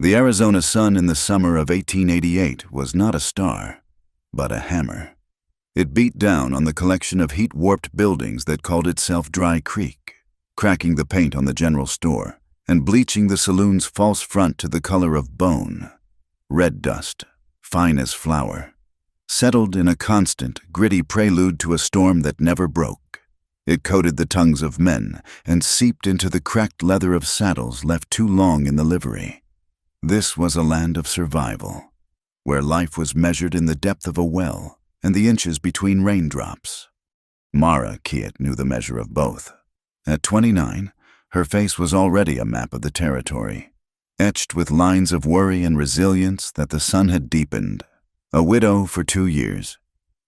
The Arizona sun in the summer of 1888 was not a star, but a hammer. It beat down on the collection of heat-warped buildings that called itself Dry Creek, cracking the paint on the general store and bleaching the saloon's false front to the color of bone. Red dust, fine as flour, settled in a constant, gritty prelude to a storm that never broke. It coated the tongues of men and seeped into the cracked leather of saddles left too long in the livery. This was a land of survival, where life was measured in the depth of a well and the inches between raindrops. Mara Kiet knew the measure of both. At 29, her face was already a map of the territory, etched with lines of worry and resilience that the sun had deepened. A widow for 2 years,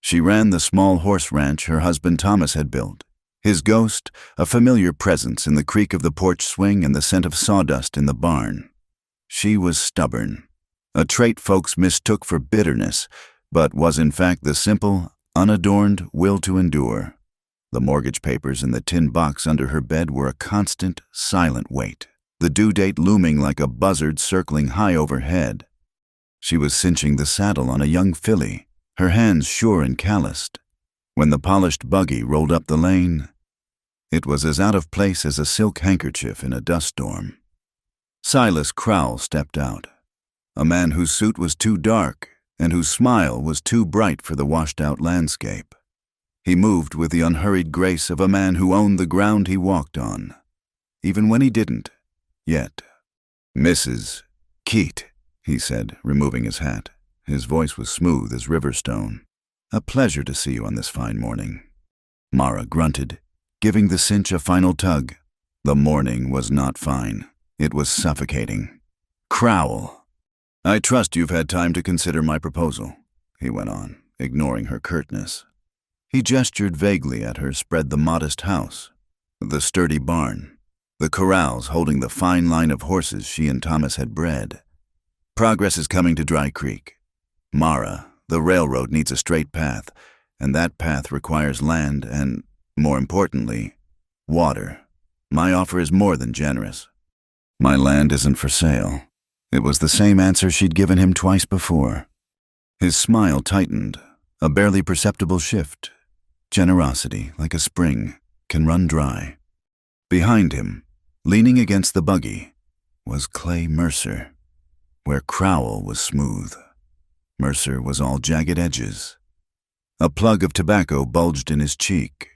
she ran the small horse ranch her husband Thomas had built, his ghost a familiar presence in the creak of the porch swing and the scent of sawdust in the barn. She was stubborn, a trait folks mistook for bitterness, but was in fact the simple, unadorned will to endure. The mortgage papers in the tin box under her bed were a constant, silent weight, the due date looming like a buzzard circling high overhead. She was cinching the saddle on a young filly, her hands sure and calloused. When the polished buggy rolled up the lane, it was as out of place as a silk handkerchief in a dust storm. Silas Crowell stepped out, a man whose suit was too dark and whose smile was too bright for the washed-out landscape. He moved with the unhurried grace of a man who owned the ground he walked on, even when he didn't, yet. "Mrs. Keat," he said, removing his hat. His voice was smooth as river stone. "A pleasure to see you on this fine morning." Mara grunted, giving the cinch a final tug. The morning was not fine. It was suffocating. "Crowell, I trust you've had time to consider my proposal," he went on, ignoring her curtness. He gestured vaguely at her spread the modest house, the sturdy barn, the corrals holding the fine line of horses she and Thomas had bred. "Progress is coming to Dry Creek. Mara, the railroad needs a straight path, and that path requires land and, more importantly, water. My offer is more than generous." "My land isn't for sale." It was the same answer she'd given him twice before. His smile tightened, a barely perceptible shift. Generosity, like a spring, can run dry. Behind him, leaning against the buggy, was Clay Mercer. Where Crowell was smooth, Mercer was all jagged edges. A plug of tobacco bulged in his cheek,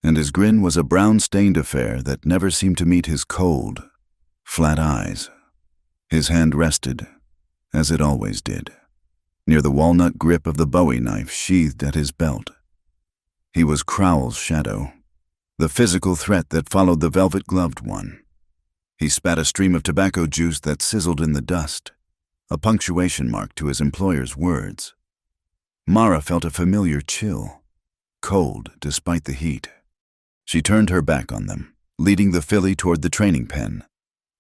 and his grin was a brown-stained affair that never seemed to meet his cold, flat eyes. His hand rested, as it always did, near the walnut grip of the Bowie knife sheathed at his belt. He was Crowell's shadow, the physical threat that followed the velvet-gloved one. He spat a stream of tobacco juice that sizzled in the dust, a punctuation mark to his employer's words. Mara felt a familiar chill, cold despite the heat. She turned her back on them, leading the filly toward the training pen.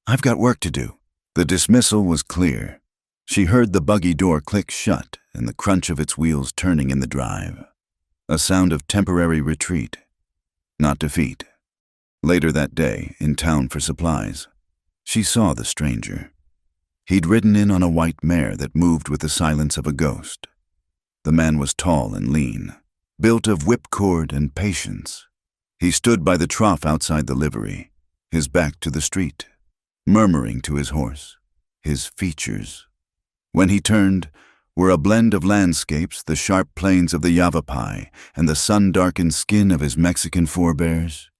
"I've got work to do." The dismissal was clear. She heard the buggy door click shut and the crunch of its wheels turning in the drive. A sound of temporary retreat, not defeat. Later that day, in town for supplies, she saw the stranger. He'd ridden in on a white mare that moved with the silence of a ghost. The man was tall and lean, built of whipcord and patience. He stood by the trough outside the livery, his back to the street, murmuring to his horse, his features. When he turned, were a blend of landscapes, the sharp plains of the Yavapai and the sun-darkened skin of his Mexican forebears.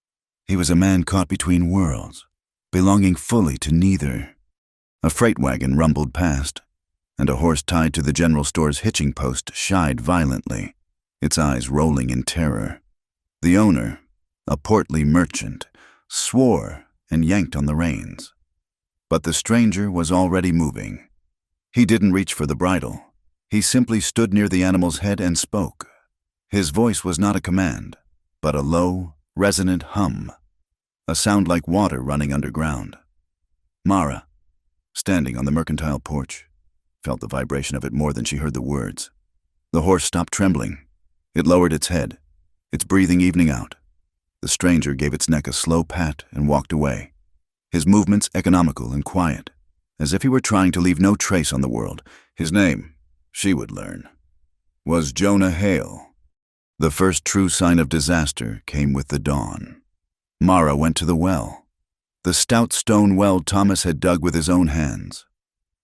He was a man caught between worlds, belonging fully to neither. A freight wagon rumbled past, and a horse tied to the general store's hitching post shied violently, its eyes rolling in terror. The owner, a portly merchant, swore and yanked on the reins. But the stranger was already moving. He didn't reach for the bridle. He simply stood near the animal's head and spoke. His voice was not a command, but a low, resonant hum, a sound like water running underground. Mara, standing on the mercantile porch, felt the vibration of it more than she heard the words. The horse stopped trembling. It lowered its head, its breathing evening out. The stranger gave its neck a slow pat and walked away, his movements economical and quiet, as if he were trying to leave no trace on the world. His name, she would learn, was Jonah Hale. The first true sign of disaster came with the dawn. Mara went to the well. The stout stone well Thomas had dug with his own hands.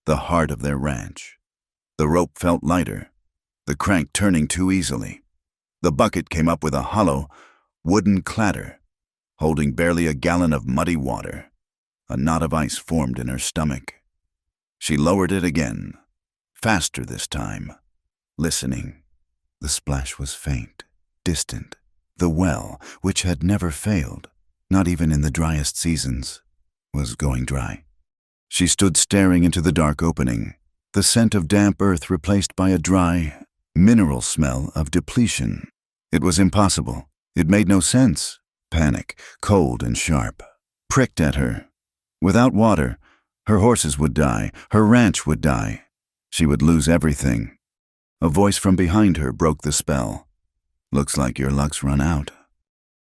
The heart of their ranch. The rope felt lighter, the crank turning too easily. The bucket came up with a hollow, wooden clatter, holding barely a gallon of muddy water. A knot of ice formed in her stomach. She lowered it again, faster this time, listening. The splash was faint, distant. The well, which had never failed, not even in the driest seasons, was going dry. She stood staring into the dark opening, the scent of damp earth replaced by a dry, mineral smell of depletion. It was impossible. It made no sense. Panic, cold and sharp, pricked at her. Without water, her horses would die, her ranch would die. She would lose everything. A voice from behind her broke the spell. "Looks like your luck's run out."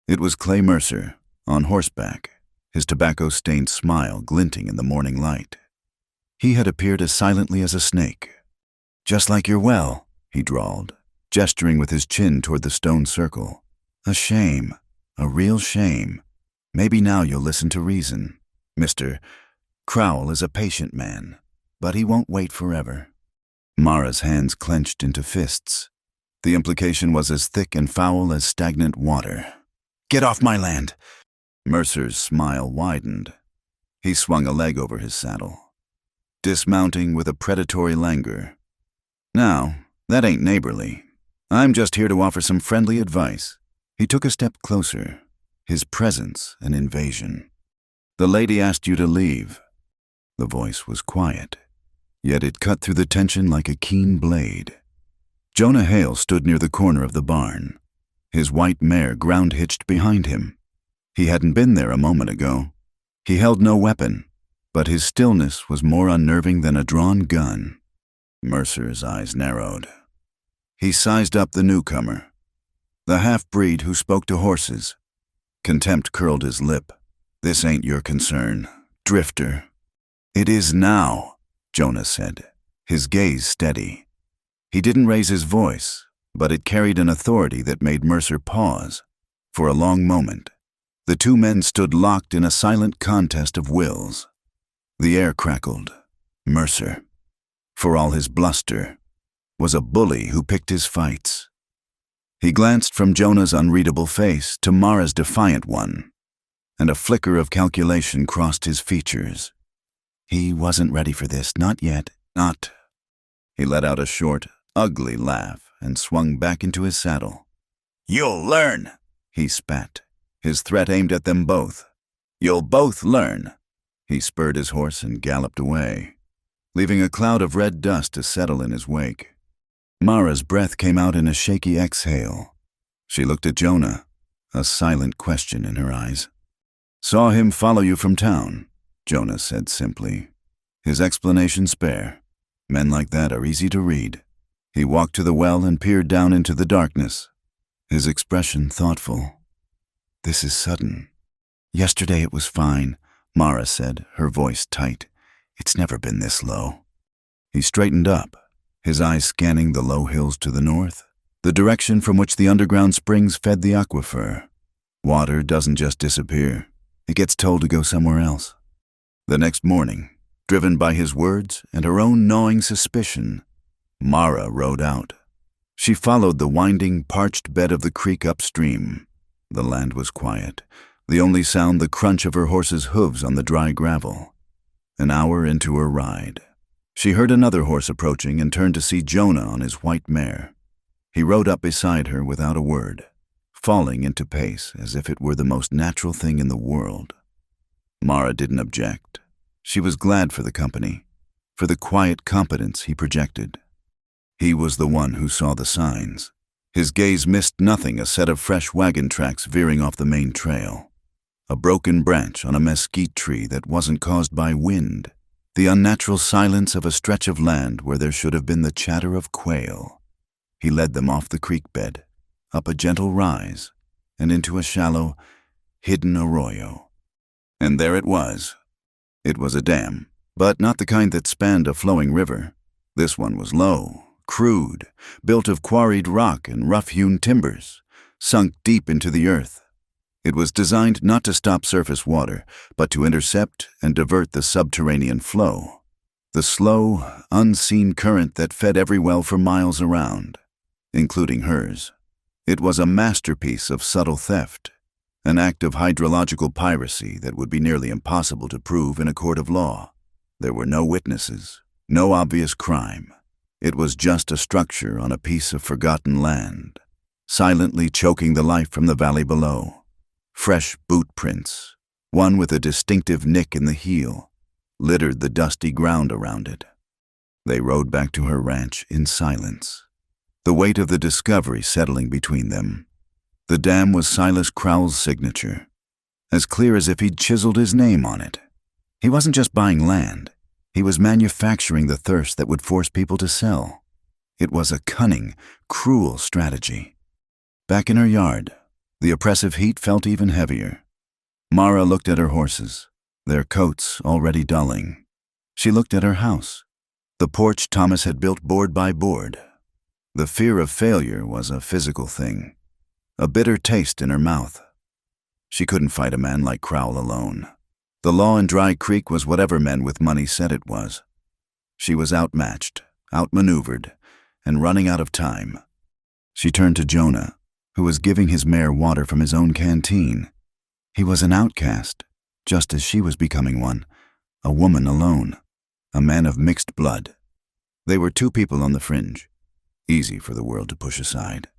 It was Clay Mercer, on horseback, his tobacco-stained smile glinting in the morning light. He had appeared as silently as a snake. "Just like your well," he drawled, gesturing with his chin toward the stone circle. "A shame, a real shame. Maybe now you'll listen to reason. Mr. Crowell is a patient man, but he won't wait forever." Mara's hands clenched into fists. The implication was as thick and foul as stagnant water. "Get off my land!" Mercer's smile widened. He swung a leg over his saddle, dismounting with a predatory languor. "Now, that ain't neighborly. I'm just here to offer some friendly advice." He took a step closer, his presence an invasion. "The lady asked you to leave." The voice was quiet, yet it cut through the tension like a keen blade. Jonah Hale stood near the corner of the barn, his white mare ground-hitched behind him. He hadn't been there a moment ago. He held no weapon, but his stillness was more unnerving than a drawn gun. Mercer's eyes narrowed. He sized up the newcomer, the half-breed who spoke to horses. Contempt curled his lip. "This ain't your concern, drifter." "It is now," Jonah said, his gaze steady. He didn't raise his voice, but it carried an authority that made Mercer pause. For a long moment, the two men stood locked in a silent contest of wills. The air crackled. Mercer, for all his bluster, was a bully who picked his fights. He glanced from Jonah's unreadable face to Mara's defiant one, and a flicker of calculation crossed his features. He wasn't ready for this, not yet, not. He let out a short, ugly laugh and swung back into his saddle. "You'll learn," he spat, his threat aimed at them both. "You'll both learn." He spurred his horse and galloped away, leaving a cloud of red dust to settle in his wake. Mara's breath came out in a shaky exhale. She looked at Jonah, a silent question in her eyes. "Saw him follow you from town," Jonah said simply, his explanation spare. Men like that are easy to read. He walked to the well and peered down into the darkness, his expression thoughtful. "This is sudden." "Yesterday it was fine," Mara said, her voice tight. "It's never been this low." He straightened up, his eyes scanning the low hills to the north, the direction from which the underground springs fed the aquifer. Water doesn't just disappear. It gets told to go somewhere else. The next morning, driven by his words and her own gnawing suspicion, Mara rode out. She followed the winding, parched bed of the creek upstream. The land was quiet, the only sound the crunch of her horse's hooves on the dry gravel. An hour into her ride, she heard another horse approaching and turned to see Jonah on his white mare. He rode up beside her without a word, falling into pace as if it were the most natural thing in the world. Mara didn't object. She was glad for the company, for the quiet competence he projected. He was the one who saw the signs. His gaze missed nothing, a set of fresh wagon tracks veering off the main trail. A broken branch on a mesquite tree that wasn't caused by wind. The unnatural silence of a stretch of land where there should have been the chatter of quail. He led them off the creek bed, up a gentle rise, and into a shallow, hidden arroyo. And there it was. It was a dam, but not the kind that spanned a flowing river. This one was low, crude, built of quarried rock and rough-hewn timbers, sunk deep into the earth. It was designed not to stop surface water, but to intercept and divert the subterranean flow, the slow, unseen current that fed every well for miles around, including hers. It was a masterpiece of subtle theft, an act of hydrological piracy that would be nearly impossible to prove in a court of law. There were no witnesses, no obvious crime. It was just a structure on a piece of forgotten land, silently choking the life from the valley below. Fresh boot prints, one with a distinctive nick in the heel, littered the dusty ground around it. They rode back to her ranch in silence, the weight of the discovery settling between them. The dam was Silas Crowell's signature, as clear as if he'd chiseled his name on it. He wasn't just buying land, he was manufacturing the thirst that would force people to sell. It was a cunning, cruel strategy. Back in her yard, the oppressive heat felt even heavier. Mara looked at her horses, their coats already dulling. She looked at her house, the porch Thomas had built board by board. The fear of failure was a physical thing, a bitter taste in her mouth. She couldn't fight a man like Crowell alone. The law in Dry Creek was whatever men with money said it was. She was outmatched, outmaneuvered, and running out of time. She turned to Jonah, who was giving his mare water from his own canteen. He was an outcast, just as she was becoming one, a woman alone, a man of mixed blood. They were two people on the fringe, easy for the world to push aside.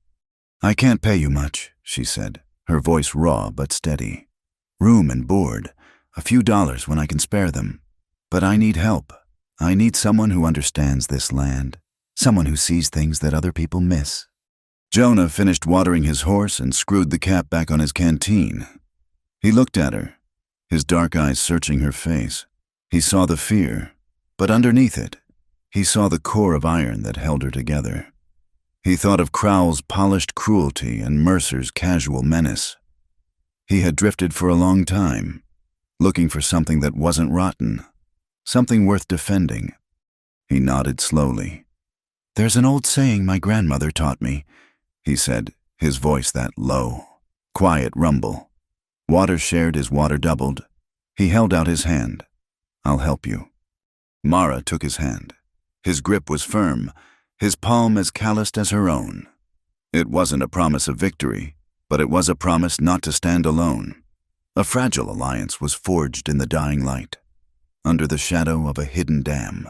"I can't pay you much," she said, her voice raw but steady. "Room and board, a few dollars when I can spare them. But I need help. I need someone who understands this land, someone who sees things that other people miss." Jonah finished watering his horse and screwed the cap back on his canteen. He looked at her, his dark eyes searching her face. He saw the fear, but underneath it, he saw the core of iron that held her together. He thought of Crowell's polished cruelty and Mercer's casual menace. He had drifted for a long time, looking for something that wasn't rotten, something worth defending. He nodded slowly. "There's an old saying my grandmother taught me," he said, his voice that low, quiet rumble. "Water shared is water doubled." He held out his hand. "I'll help you." Mara took his hand. His grip was firm, his palm as calloused as her own. It wasn't a promise of victory, but it was a promise not to stand alone. A fragile alliance was forged in the dying light, under the shadow of a hidden dam,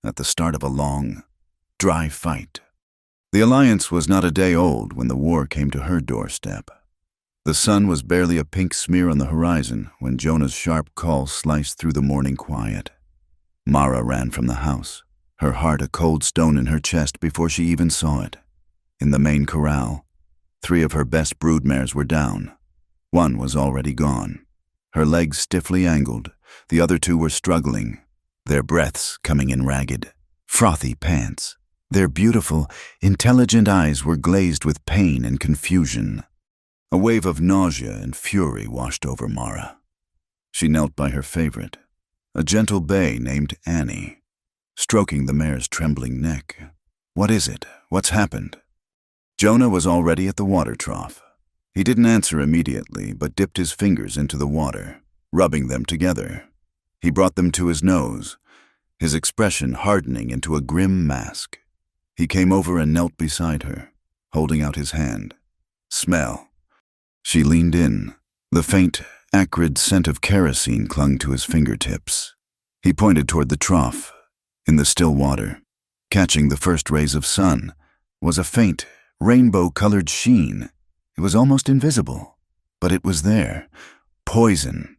at the start of a long, dry fight. The alliance was not a day old when the war came to her doorstep. The sun was barely a pink smear on the horizon when Jonah's sharp call sliced through the morning quiet. Mara ran from the house, her heart a cold stone in her chest before she even saw it. In the main corral, 3 of her best broodmares were down. One was already gone, her legs stiffly angled. The other 2 were struggling, their breaths coming in ragged, frothy pants. Their beautiful, intelligent eyes were glazed with pain and confusion. A wave of nausea and fury washed over Mara. She knelt by her favorite, a gentle bay named Annie, stroking the mare's trembling neck. "What is it? What's happened?" Jonah was already at the water trough. He didn't answer immediately, but dipped his fingers into the water, rubbing them together. He brought them to his nose, his expression hardening into a grim mask. He came over and knelt beside her, holding out his hand. "Smell." She leaned in. The faint, acrid scent of kerosene clung to his fingertips. He pointed toward the trough. In the still water, catching the first rays of sun, was a faint, rainbow-colored sheen. It was almost invisible, but it was there. Poison.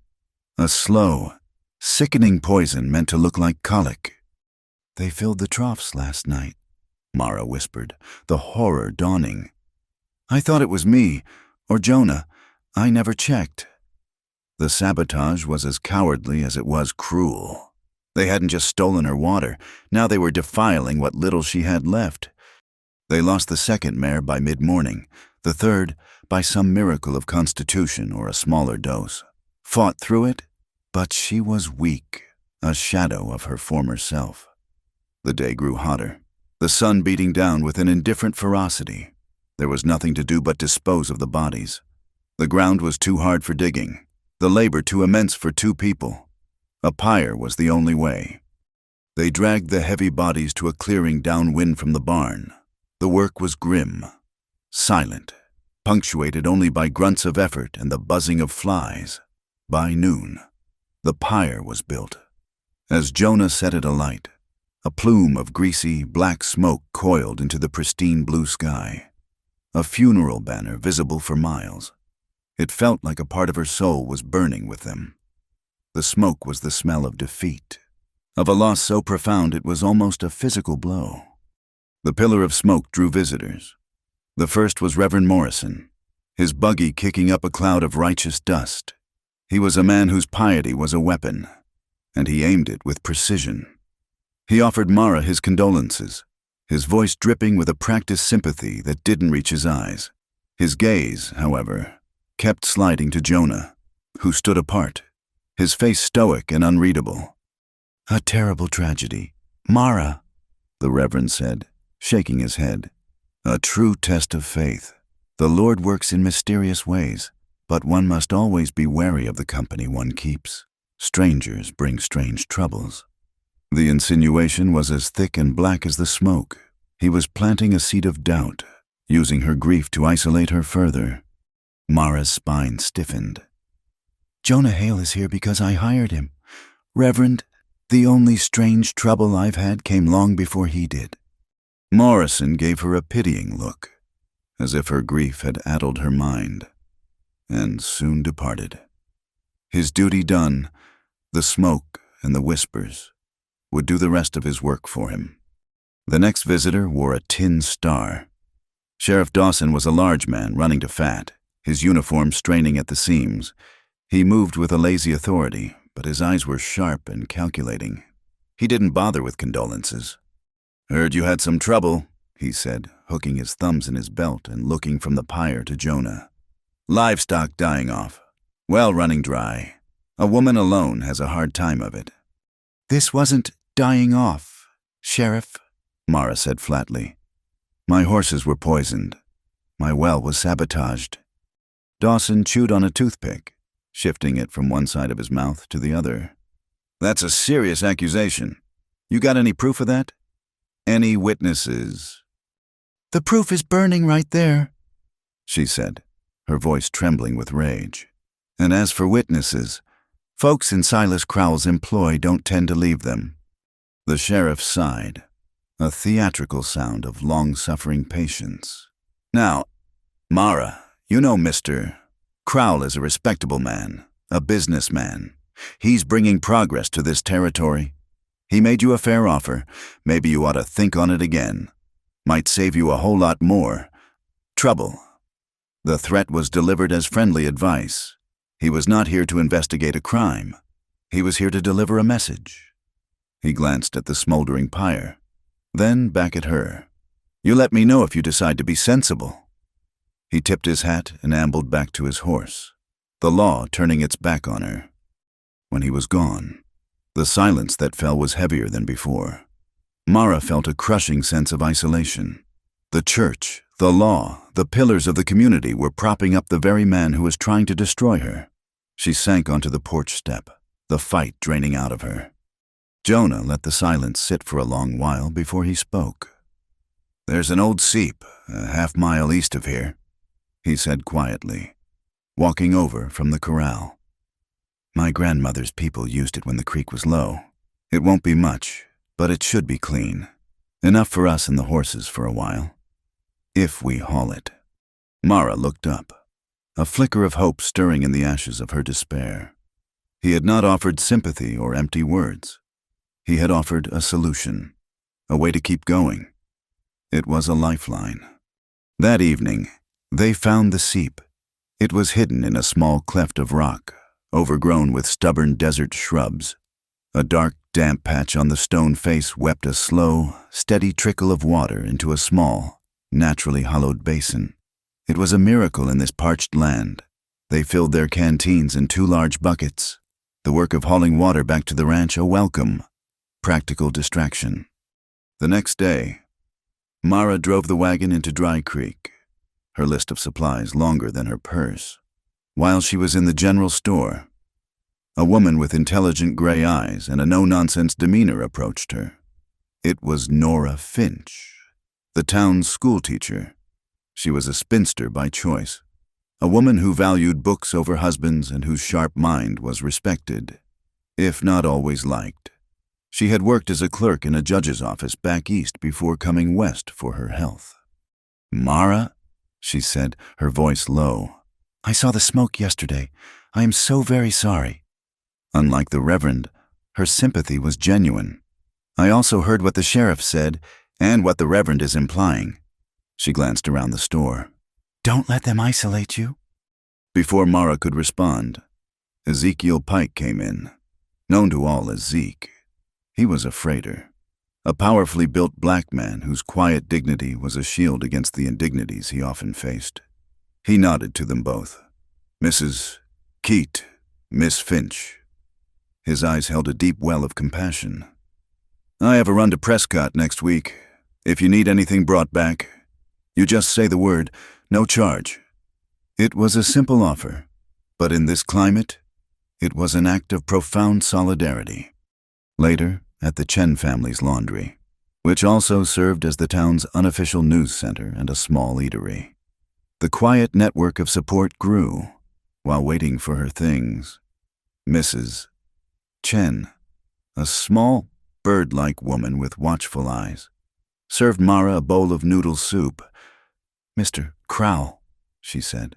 A slow, sickening poison meant to look like colic. "They filled the troughs last night," Mara whispered, the horror dawning. "I thought it was me, or Jonah. I never checked." The sabotage was as cowardly as it was cruel. They hadn't just stolen her water, now they were defiling what little she had left. They lost the second mare by mid-morning, the third by some miracle of constitution or a smaller dose. Fought through it, but she was weak. a shadow of her former self. The day grew hotter, the sun beating down with an indifferent ferocity. There was nothing to do but dispose of the bodies. The ground was too hard for digging, the labor too immense for 2 people. A pyre was the only way. They dragged the heavy bodies to a clearing downwind from the barn. The work was grim, silent, punctuated only by grunts of effort and the buzzing of flies. By noon, the pyre was built. As Jonah set it alight, a plume of greasy, black smoke coiled into the pristine blue sky, a funeral banner visible for miles. It felt like a part of her soul was burning with them. The smoke was the smell of defeat, of a loss so profound it was almost a physical blow. The pillar of smoke drew visitors. The first was Reverend Morrison, his buggy kicking up a cloud of righteous dust. He was a man whose piety was a weapon, and he aimed it with precision. He offered Mara his condolences, his voice dripping with a practiced sympathy that didn't reach his eyes. His gaze, however, kept sliding to Jonah, who stood apart, his face stoic and unreadable. "A terrible tragedy. Mara," the Reverend said, shaking his head. "A true test of faith. The Lord works in mysterious ways, but one must always be wary of the company one keeps. Strangers bring strange troubles." The insinuation was as thick and black as the smoke. He was planting a seed of doubt, using her grief to isolate her further. Mara's spine stiffened. "Jonah Hale is here because I hired him. Reverend, the only strange trouble I've had came long before he did." Morrison gave her a pitying look, as if her grief had addled her mind, and soon departed. His duty done, the smoke and the whispers would do the rest of his work for him. The next visitor wore a tin star. Sheriff Dawson was a large man running to fat, his uniform straining at the seams. He moved with a lazy authority, but his eyes were sharp and calculating. He didn't bother with condolences. "Heard you had some trouble," he said, hooking his thumbs in his belt and looking from the pyre to Jonah. "Livestock dying off. Well running dry. A woman alone has a hard time of it." "This wasn't dying off, Sheriff," Mara said flatly. "My horses were poisoned. My well was sabotaged." Dawson chewed on a toothpick, shifting it from one side of his mouth to the other. "That's a serious accusation. You got any proof of that? Any witnesses?" "The proof is burning right there," she said, her voice trembling with rage. "And as for witnesses, folks in Silas Crowell's employ don't tend to leave them." The sheriff sighed, a theatrical sound of long-suffering patience. "Now, Mara, you know Mr. Crowell is a respectable man, a businessman. He's bringing progress to this territory. He made you a fair offer. Maybe you ought to think on it again. Might save you a whole lot more trouble." The threat was delivered as friendly advice. He was not here to investigate a crime. He was here to deliver a message. He glanced at the smoldering pyre, then back at her. "You let me know if you decide to be sensible." He tipped his hat and ambled back to his horse, the law turning its back on her. When he was gone, the silence that fell was heavier than before. Mara felt a crushing sense of isolation. The church, the law, the pillars of the community were propping up the very man who was trying to destroy her. She sank onto the porch step, the fight draining out of her. Jonah let the silence sit for a long while before he spoke. "There's an old seep, a half-mile east of here," he said quietly, walking over from the corral. "My grandmother's people used it when the creek was low. It won't be much, but it should be clean. Enough for us and the horses for a while. If we haul it." Mara looked up, a flicker of hope stirring in the ashes of her despair. He had not offered sympathy or empty words. He had offered a solution, a way to keep going. It was a lifeline. That evening, they found the seep. It was hidden in a small cleft of rock, overgrown with stubborn desert shrubs. A dark, damp patch on the stone face wept a slow, steady trickle of water into a small, naturally hollowed basin. It was a miracle in this parched land. They filled their canteens in 2 large buckets. the work of hauling water back to the ranch a welcome, practical distraction. The next day, Mara drove the wagon into Dry Creek, her list of supplies longer than her purse. While she was in the general store, a woman with intelligent gray eyes and a no-nonsense demeanor approached her. It was Nora Finch, the town's schoolteacher. She was a spinster by choice, a woman who valued books over husbands and whose sharp mind was respected, if not always liked. She had worked as a clerk in a judge's office back east before coming west for her health. "Mara," she said, her voice low, "I saw the smoke yesterday. I am so very sorry." Unlike the Reverend, her sympathy was genuine. "I also heard what the sheriff said and what the Reverend is implying." She glanced around the store. "Don't let them isolate you." Before Mara could respond, Ezekiel Pike came in, known to all as Zeke. He was a freighter, a powerfully built black man whose quiet dignity was a shield against the indignities he often faced. He nodded to them both. "Mrs. Keat, Miss Finch." His eyes held a deep well of compassion. "I have a run to Prescott next week. If you need anything brought back, you just say the word, no charge." It was a simple offer, but in this climate, it was an act of profound solidarity. Later, at the Chen family's laundry, which also served as the town's unofficial news center and a small eatery, the quiet network of support grew. While waiting for her things, Mrs. Chen, a small, bird-like woman with watchful eyes, served Mara a bowl of noodle soup. "Mr. Crowell," she said,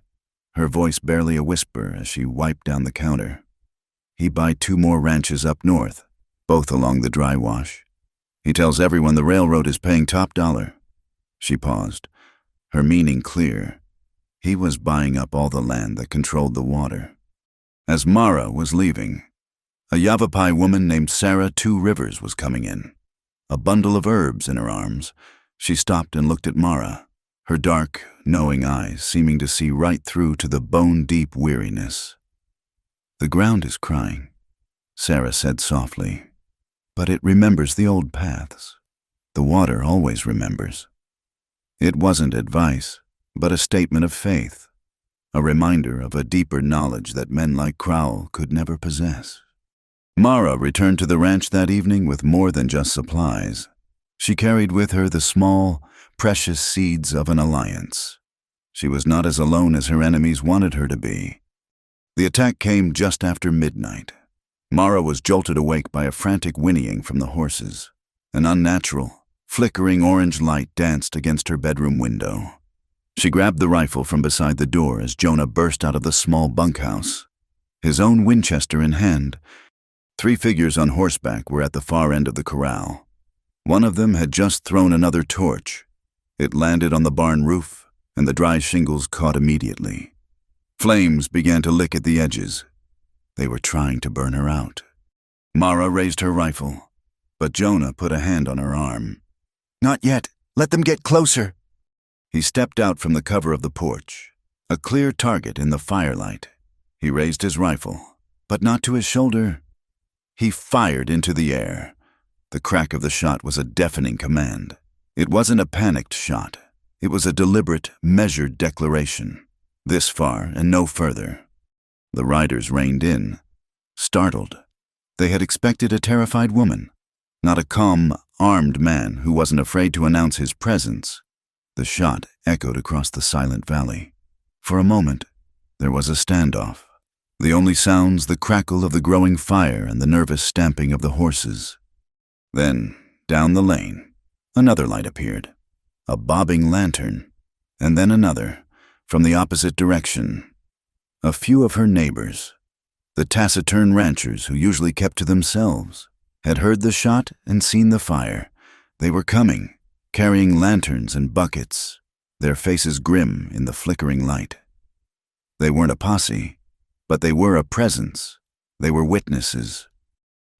her voice barely a whisper as she wiped down the counter. "He buy 2 more ranches up north, both along the dry wash. He tells everyone the railroad is paying top dollar." She paused, her meaning clear. He was buying up all the land that controlled the water. As Mara was leaving, a Yavapai woman named Sarah Two Rivers was coming in, a bundle of herbs in her arms. She stopped and looked at Mara, her dark, knowing eyes seeming to see right through to the bone-deep weariness. "The ground is crying," Sarah said softly, "but it remembers the old paths. The water always remembers." It wasn't advice, but a statement of faith, a reminder of a deeper knowledge that men like Crowell could never possess. Mara returned to the ranch that evening with more than just supplies. She carried with her the small, precious seeds of an alliance. She was not as alone as her enemies wanted her to be. The attack came just after midnight. Mara was jolted awake by a frantic whinnying from the horses. An unnatural, flickering orange light danced against her bedroom window. She grabbed the rifle from beside the door as Jonah burst out of the small bunkhouse, his own Winchester in hand. 3 figures on horseback were at the far end of the corral. One of them had just thrown another torch. It landed on the barn roof, and the dry shingles caught immediately. Flames began to lick at the edges. They were trying to burn her out. Mara raised her rifle, but Jonah put a hand on her arm. "Not yet. Let them get closer." He stepped out from the cover of the porch, a clear target in the firelight. He raised his rifle, but not to his shoulder. He fired into the air. The crack of the shot was a deafening command. It wasn't a panicked shot. It was a deliberate, measured declaration. This far and no further. The riders reined in, startled. They had expected a terrified woman, not a calm, armed man who wasn't afraid to announce his presence. The shot echoed across the silent valley. For a moment, there was a standoff. The only sounds, the crackle of the growing fire and the nervous stamping of the horses. Then, down the lane, another light appeared, a bobbing lantern, and then another, from the opposite direction. A few of her neighbors, the taciturn ranchers who usually kept to themselves, had heard the shot and seen the fire. They were coming, carrying lanterns and buckets, their faces grim in the flickering light. They weren't a posse, but they were a presence. They were witnesses.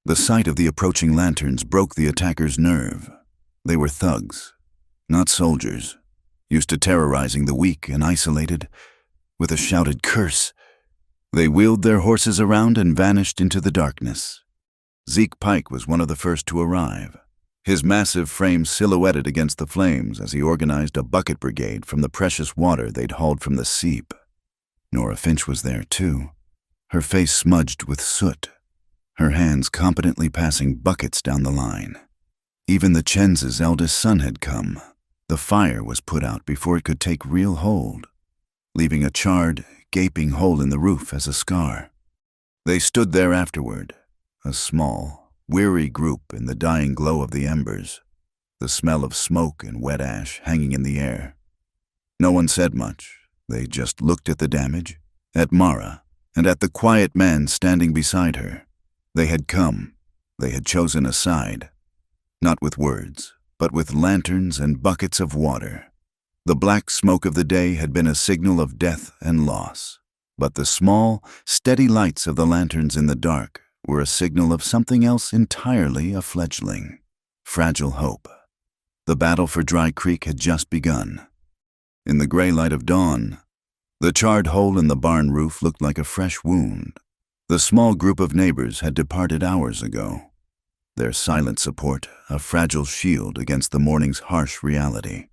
The sight of the approaching lanterns broke the attackers' nerve. They were thugs, not soldiers, used to terrorizing the weak and isolated. With a shouted curse, They wheeled their horses around and vanished into the darkness. Zeke Pike was one of the first to arrive, his massive frame silhouetted against the flames as he organized a bucket brigade from the precious water they'd hauled from the seep. Nora Finch was there, too, her face smudged with soot, her hands competently passing buckets down the line. Even the Chenz's eldest son had come. The fire was put out before it could take real hold, leaving a charred, gaping hole in the roof as a scar. They stood there afterward, a small, weary group in the dying glow of the embers, the smell of smoke and wet ash hanging in the air. No one said much. They just looked at the damage, at Mara, and at the quiet man standing beside her. They had come. They had chosen a side. Not with words, but with lanterns and buckets of water. The black smoke of the day had been a signal of death and loss, but the small, steady lights of the lanterns in the dark were a signal of something else entirely, a fledgling, fragile hope. The battle for Dry Creek had just begun. In the gray light of dawn, the charred hole in the barn roof looked like a fresh wound. The small group of neighbors had departed hours ago, their silent support a fragile shield against the morning's harsh reality.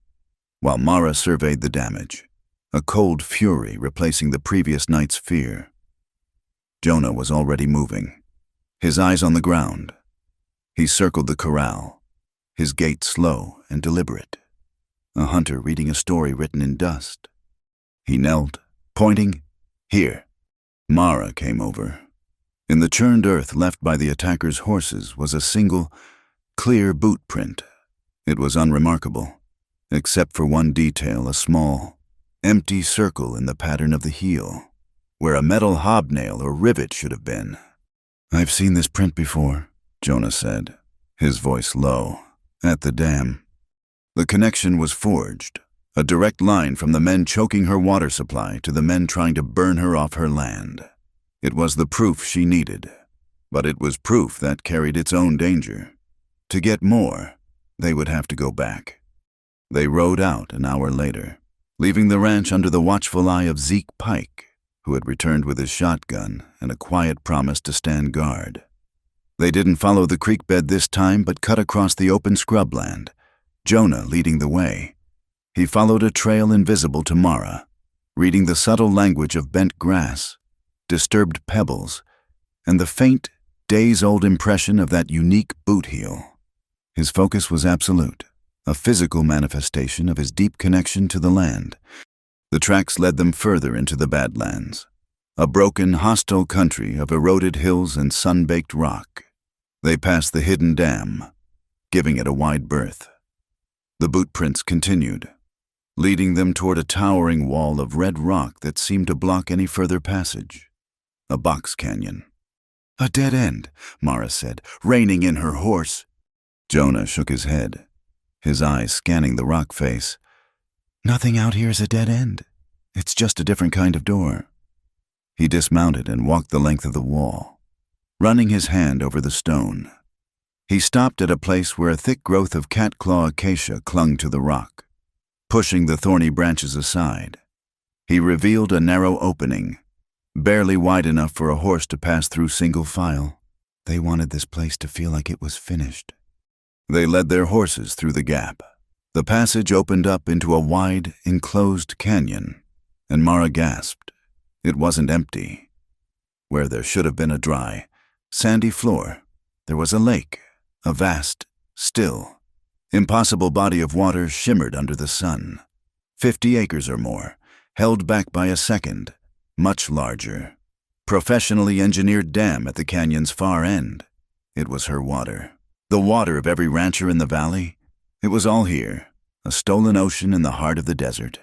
While Mara surveyed the damage, a cold fury replacing the previous night's fear. Jonah was already moving, his eyes on the ground. He circled the corral, his gait slow and deliberate, a hunter reading a story written in dust. He knelt, pointing, "Here." Mara came over. In the churned earth left by the attackers' horses was a single, clear boot print. It was unremarkable, except for one detail, a small, empty circle in the pattern of the heel, where a metal hobnail or rivet should have been. "I've seen this print before," Jonah said, his voice low, "at the dam." The connection was forged, a direct line from the men choking her water supply to the men trying to burn her off her land. It was the proof she needed, but it was proof that carried its own danger. To get more, they would have to go back. They rode out an hour later, leaving the ranch under the watchful eye of Zeke Pike, who had returned with his shotgun and a quiet promise to stand guard. They didn't follow the creek bed this time, but cut across the open scrubland, Jonah leading the way. He followed a trail invisible to Mara, reading the subtle language of bent grass, disturbed pebbles, and the faint, days-old impression of that unique boot heel. His focus was absolute, a physical manifestation of his deep connection to the land. The tracks led them further into the Badlands, a broken, hostile country of eroded hills and sun-baked rock. They passed the hidden dam, giving it a wide berth. The boot prints continued, leading them toward a towering wall of red rock that seemed to block any further passage. A box canyon. "A dead end," Mara said, reining in her horse. Jonah shook his head, his eyes scanning the rock face. "Nothing out here is a dead end. It's just a different kind of door." He dismounted and walked the length of the wall, running his hand over the stone. He stopped at a place where a thick growth of cat-claw acacia clung to the rock. Pushing the thorny branches aside, he revealed a narrow opening, barely wide enough for a horse to pass through single file. They wanted this place to feel like it was finished. They led their horses through the gap. The passage opened up into a wide, enclosed canyon, and Mara gasped. It wasn't empty. Where there should have been a dry, sandy floor, there was a lake, a vast, still, impossible body of water shimmered under the sun. 50 acres or more, held back by a second, much larger, professionally engineered dam at the canyon's far end. It was her water, the water of every rancher in the valley. It was all here, a stolen ocean in the heart of the desert.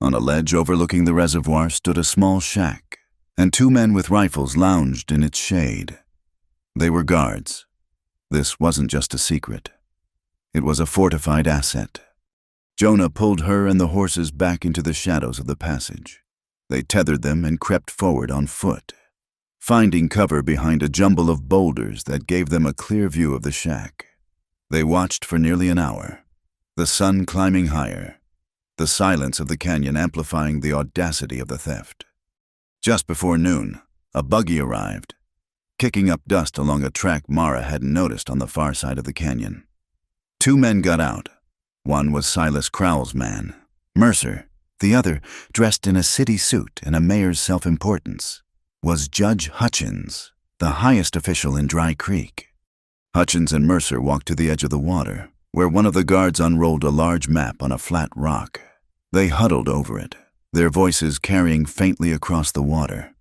On a ledge overlooking the reservoir stood a small shack, and 2 men with rifles lounged in its shade. They were guards. This wasn't just a secret. It was a fortified asset. Jonah pulled her and the horses back into the shadows of the passage. They tethered them and crept forward on foot, finding cover behind a jumble of boulders that gave them a clear view of the shack. They watched for nearly an hour, the sun climbing higher, the silence of the canyon amplifying the audacity of the theft. Just before noon, a buggy arrived, kicking up dust along a track Mara hadn't noticed on the far side of the canyon. 2 men got out. One was Silas Crowell's man, Mercer. The other, dressed in a city suit and a mayor's self-importance, was Judge Hutchins, the highest official in Dry Creek. Hutchins and Mercer walked to the edge of the water, where one of the guards unrolled a large map on a flat rock. They huddled over it, their voices carrying faintly across the water.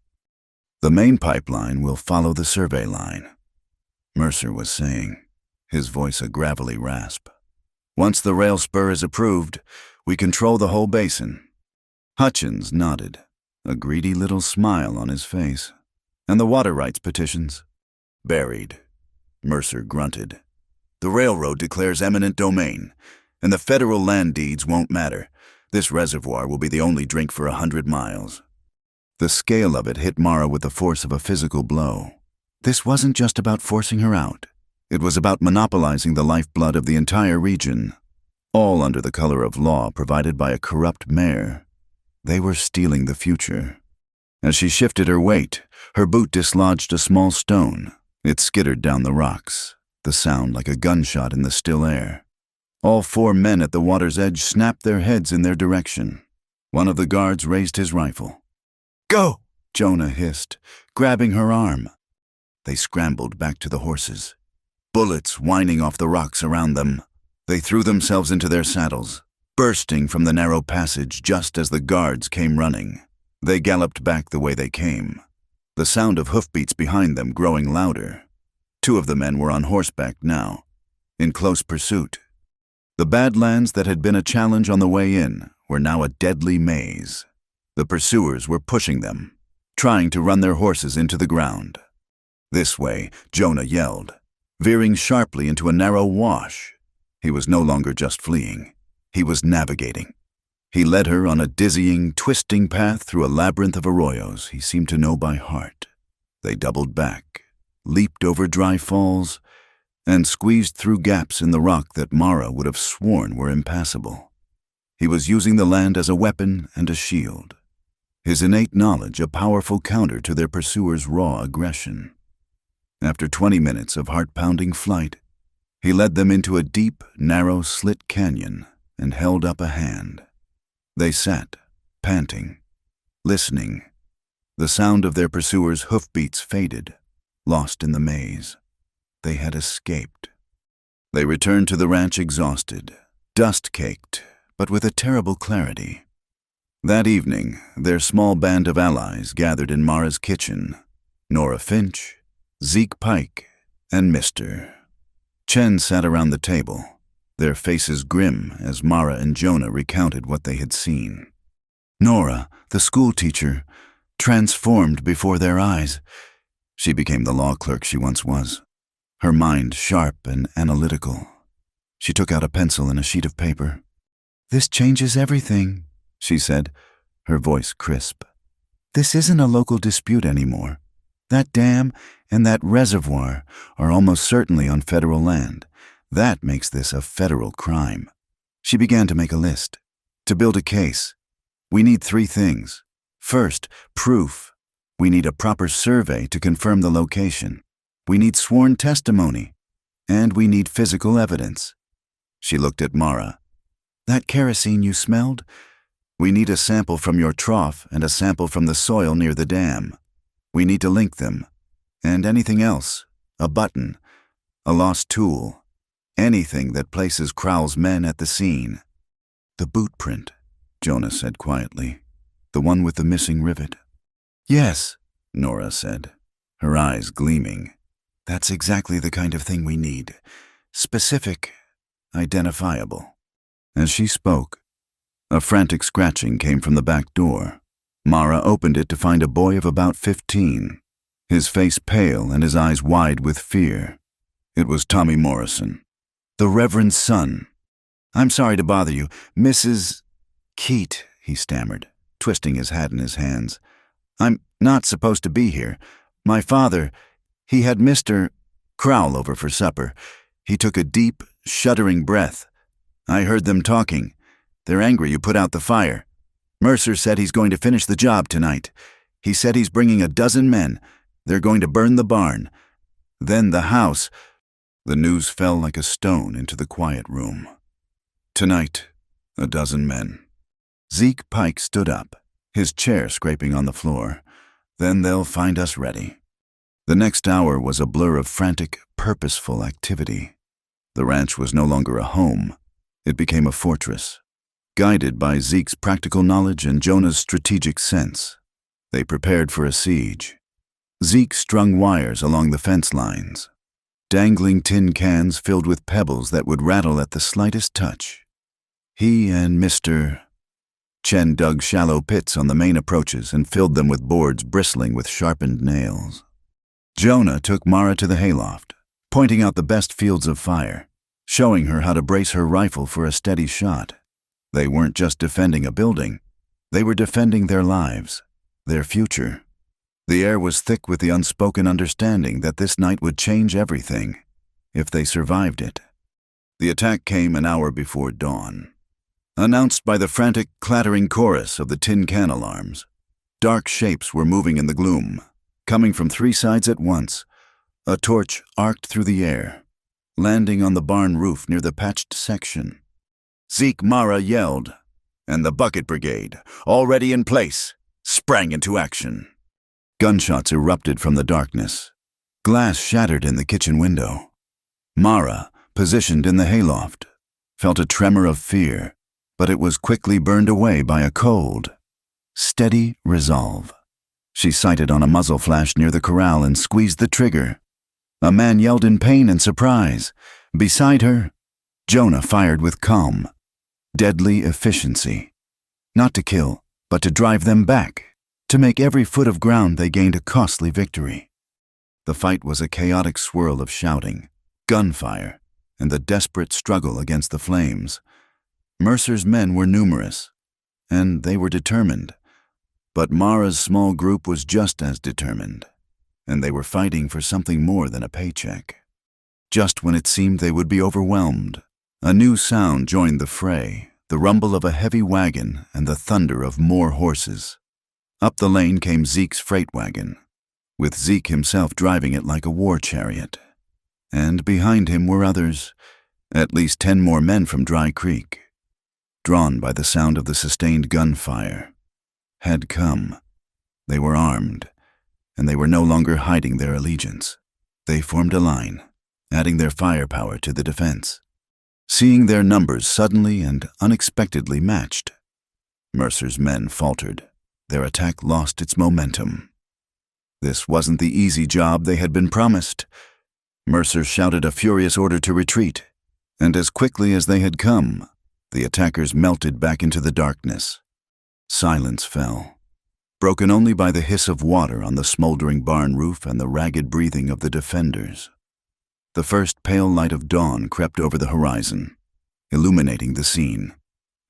"The main pipeline will follow the survey line," Mercer was saying, his voice a gravelly rasp. "Once the rail spur is approved, we control the whole basin." Hutchins nodded, a greedy little smile on his face. "And the water rights petitions?" "Buried," Mercer grunted. "The railroad declares eminent domain, and the federal land deeds won't matter. This reservoir will be the only drink for 100 miles. The scale of it hit Mara with the force of a physical blow. This wasn't just about forcing her out. It was about monopolizing the lifeblood of the entire region, all under the color of law provided by a corrupt mayor. They were stealing the future. As she shifted her weight, her boot dislodged a small stone. It skittered down the rocks, the sound like a gunshot in the still air. All 4 men at the water's edge snapped their heads in their direction. One of the guards raised his rifle. "Go!" Jonah hissed, grabbing her arm. They scrambled back to the horses, bullets whining off the rocks around them. They threw themselves into their saddles, bursting from the narrow passage just as the guards came running. They galloped back the way they came, the sound of hoofbeats behind them growing louder. 2 of the men were on horseback now, in close pursuit. The Badlands that had been a challenge on the way in were now a deadly maze. The pursuers were pushing them, trying to run their horses into the ground. "This way," Jonah yelled, veering sharply into a narrow wash. He was no longer just fleeing. He was navigating. He led her on a dizzying, twisting path through a labyrinth of arroyos he seemed to know by heart. They doubled back, leaped over dry falls, and squeezed through gaps in the rock that Mara would have sworn were impassable. He was using the land as a weapon and a shield, his innate knowledge a powerful counter to their pursuers' raw aggression. After 20 minutes of heart-pounding flight, he led them into a deep, narrow slit canyon and held up a hand. They sat, panting, listening. The sound of their pursuers' hoofbeats faded, lost in the maze. They had escaped. They returned to the ranch exhausted, dust-caked, but with a terrible clarity. That evening, their small band of allies gathered in Mara's kitchen. Nora Finch, Zeke Pike, and Mr. Chen sat around the table, their faces grim as Mara and Jonah recounted what they had seen. Nora, the schoolteacher, transformed before their eyes. She became the law clerk she once was, her mind sharp and analytical. She took out a pencil and a sheet of paper. "This changes everything," she said, her voice crisp. "This isn't a local dispute anymore. That dam and that reservoir are almost certainly on federal land. That makes this a federal crime." She began to make a list. "To build a case, we need 3 things. First, proof. We need a proper survey to confirm the location. We need sworn testimony. And we need physical evidence." She looked at Mara. "That kerosene you smelled? We need a sample from your trough and a sample from the soil near the dam. We need to link them. And anything else, a button, a lost tool, anything that places Crowell's men at the scene." "The boot print," Jonah said quietly. "The one with the missing rivet." "Yes," Nora said, her eyes gleaming. "That's exactly the kind of thing we need. Specific, identifiable." As she spoke, a frantic scratching came from the back door. Mara opened it to find a boy of about 15, his face pale and his eyes wide with fear. It was Tommy Morrison, the Reverend's son. "I'm sorry to bother you, Mrs. Keat," he stammered, twisting his hat in his hands. "I'm not supposed to be here. My father, he had Mr. Crowell over for supper. He took a deep, shuddering breath. I heard them talking. They're angry you put out the fire. Mercer said he's going to finish the job tonight. He said he's bringing 12 men. They're going to burn the barn. Then the house. The news fell like a stone into the quiet room. Tonight, 12 men. Zeke Pike stood up, his chair scraping on the floor. Then they'll find us ready. The next hour was a blur of frantic, purposeful activity. The ranch was no longer a home. It became a fortress. Guided by Zeke's practical knowledge and Jonah's strategic sense, they prepared for a siege. Zeke strung wires along the fence lines, dangling tin cans filled with pebbles that would rattle at the slightest touch. He and Mr. Chen dug shallow pits on the main approaches and filled them with boards bristling with sharpened nails. Jonah took Mara to the hayloft, pointing out the best fields of fire, showing her how to brace her rifle for a steady shot. They weren't just defending a building. They were defending their lives, their future. The air was thick with the unspoken understanding that this night would change everything, if they survived it. The attack came an hour before dawn. Announced by the frantic, clattering chorus of the tin can alarms, dark shapes were moving in the gloom, coming from 3 sides at once. A torch arced through the air, landing on the barn roof near the patched section. Zeke Mara yelled, and the bucket brigade, already in place, sprang into action. Gunshots erupted from the darkness. Glass shattered in the kitchen window. Mara, positioned in the hayloft, felt a tremor of fear, but it was quickly burned away by a cold, steady resolve. She sighted on a muzzle flash near the corral and squeezed the trigger. A man yelled in pain and surprise. Beside her, Jonah fired with calm, deadly efficiency. Not to kill, but to drive them back. To make every foot of ground they gained a costly victory. The fight was a chaotic swirl of shouting, gunfire, and the desperate struggle against the flames. Mercer's men were numerous, and they were determined. But Mara's small group was just as determined, and they were fighting for something more than a paycheck. Just when it seemed they would be overwhelmed, a new sound joined the fray, the rumble of a heavy wagon and the thunder of more horses. Up the lane came Zeke's freight wagon, with Zeke himself driving it like a war chariot. And behind him were others, at least 10 more men from Dry Creek, drawn by the sound of the sustained gunfire. Had come. They were armed, and they were no longer hiding their allegiance. They formed a line, adding their firepower to the defense. Seeing their numbers suddenly and unexpectedly matched, Mercer's men faltered. Their attack lost its momentum. This wasn't the easy job they had been promised. Mercer shouted a furious order to retreat, and as quickly as they had come, the attackers melted back into the darkness. Silence fell, broken only by the hiss of water on the smoldering barn roof and the ragged breathing of the defenders. The first pale light of dawn crept over the horizon, illuminating the scene.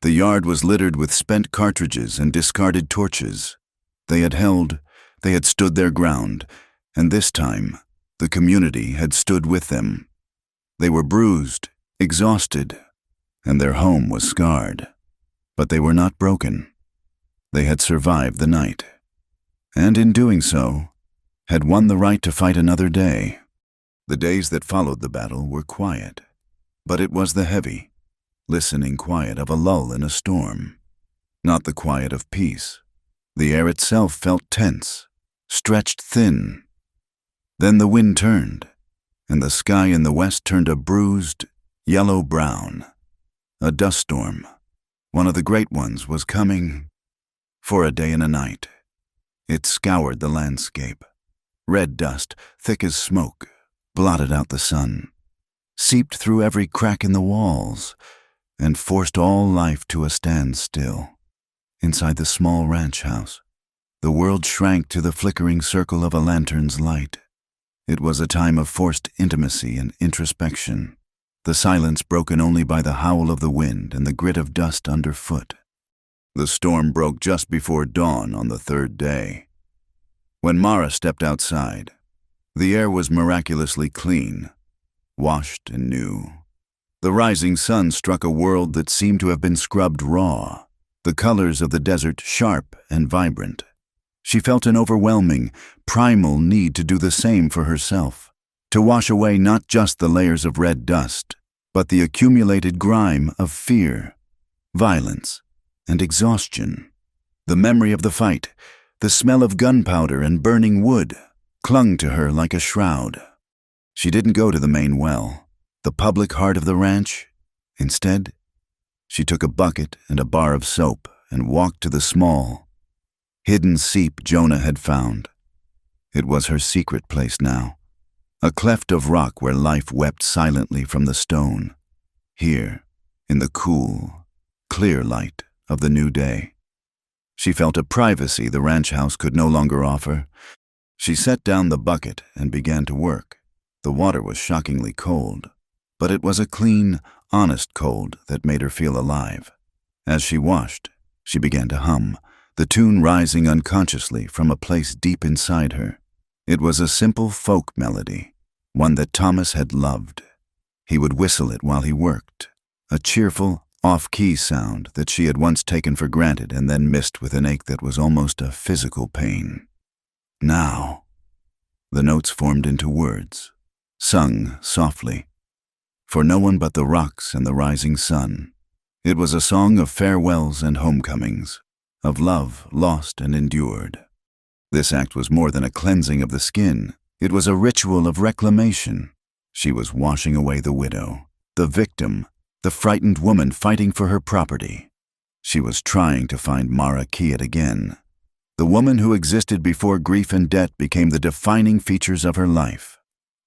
The yard was littered with spent cartridges and discarded torches. They had stood their ground, and this time, the community had stood with them. They were bruised, exhausted, and their home was scarred. But they were not broken. They had survived the night, and in doing so, had won the right to fight another day. The days that followed the battle were quiet, but it was the heavy, listening quiet of a lull in a storm, not the quiet of peace. The air itself felt tense, stretched thin. Then the wind turned, and the sky in the west turned a bruised, yellow-brown. A dust storm, one of the great ones, was coming for a day and a night. It scoured the landscape. Red dust, thick as smoke, blotted out the sun, seeped through every crack in the walls, and forced all life to a standstill. Inside the small ranch house, the world shrank to the flickering circle of a lantern's light. It was a time of forced intimacy and introspection, the silence broken only by the howl of the wind and the grit of dust underfoot. The storm broke just before dawn on the 3rd day. When Mara stepped outside, the air was miraculously clean, washed and new. The rising sun struck a world that seemed to have been scrubbed raw, the colors of the desert sharp and vibrant. She felt an overwhelming, primal need to do the same for herself, to wash away not just the layers of red dust, but the accumulated grime of fear, violence, and exhaustion. The memory of the fight, the smell of gunpowder and burning wood, clung to her like a shroud. She didn't go to the main well, the public heart of the ranch. Instead, she took a bucket and a bar of soap and walked to the small, hidden seep Jonah had found. It was her secret place now, a cleft of rock where life wept silently from the stone, here, in the cool, clear light of the new day. She felt a privacy the ranch house could no longer offer. She set down the bucket and began to work. The water was shockingly cold, but it was a clean, honest cold that made her feel alive. As she washed, she began to hum, the tune rising unconsciously from a place deep inside her. It was a simple folk melody, one that Thomas had loved. He would whistle it while he worked, a cheerful, off-key sound that she had once taken for granted and then missed with an ache that was almost a physical pain. Now, the notes formed into words, sung softly, for no one but the rocks and the rising sun. It was a song of farewells and homecomings, of love lost and endured. This act was more than a cleansing of the skin. It was a ritual of reclamation. She was washing away the widow, the victim, the frightened woman fighting for her property. She was trying to find Mara Kiet again. The woman who existed before grief and debt became the defining features of her life.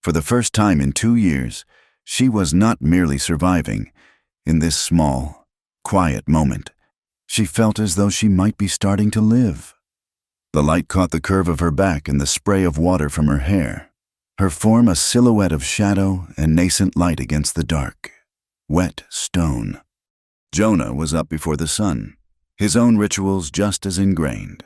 For the first time in 2 years, she was not merely surviving. In this small, quiet moment, she felt as though she might be starting to live. The light caught the curve of her back and the spray of water from her hair, her form a silhouette of shadow and nascent light against the dark, wet stone. Jonah was up before the sun, his own rituals just as ingrained.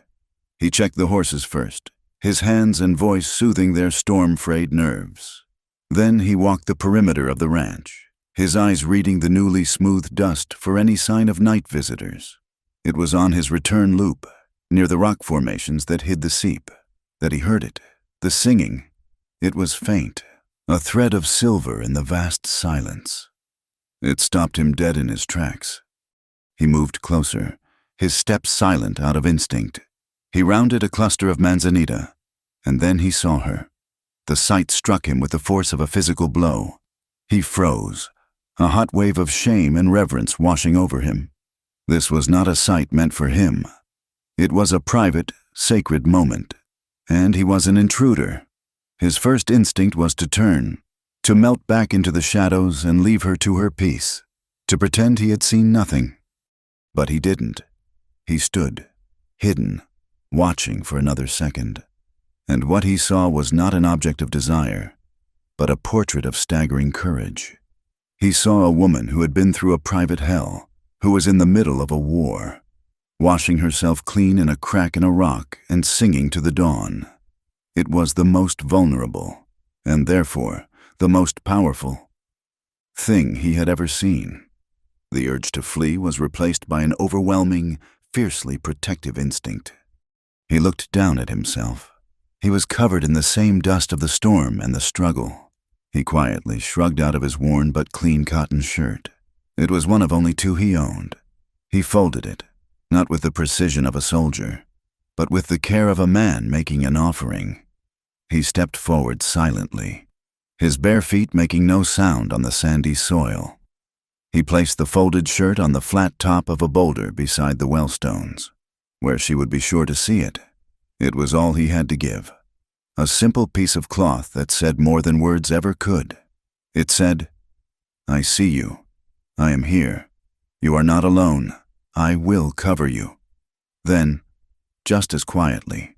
He checked the horses first, his hands and voice soothing their storm-frayed nerves. Then he walked the perimeter of the ranch, his eyes reading the newly smoothed dust for any sign of night visitors. It was on his return loop, near the rock formations that hid the seep, that he heard it, the singing. It was faint, a thread of silver in the vast silence. It stopped him dead in his tracks. He moved closer, his steps silent out of instinct. He rounded a cluster of manzanita, and then he saw her. The sight struck him with the force of a physical blow. He froze, a hot wave of shame and reverence washing over him. This was not a sight meant for him. It was a private, sacred moment, and he was an intruder. His first instinct was to turn, to melt back into the shadows and leave her to her peace, to pretend he had seen nothing. But he didn't. He stood, hidden, watching for another second. And what he saw was not an object of desire, but a portrait of staggering courage. He saw a woman who had been through a private hell, who was in the middle of a war, washing herself clean in a crack in a rock and singing to the dawn. It was the most vulnerable, and therefore the most powerful thing he had ever seen. The urge to flee was replaced by an overwhelming, fiercely protective instinct. He looked down at himself. He was covered in the same dust of the storm and the struggle. He quietly shrugged out of his worn but clean cotton shirt. It was one of only 2 he owned. He folded it, not with the precision of a soldier, but with the care of a man making an offering. He stepped forward silently, his bare feet making no sound on the sandy soil. He placed the folded shirt on the flat top of a boulder beside the well stones, where she would be sure to see it. It was all he had to give. A simple piece of cloth that said more than words ever could. It said, "I see you. I am here. You are not alone. I will cover you." Then, just as quietly,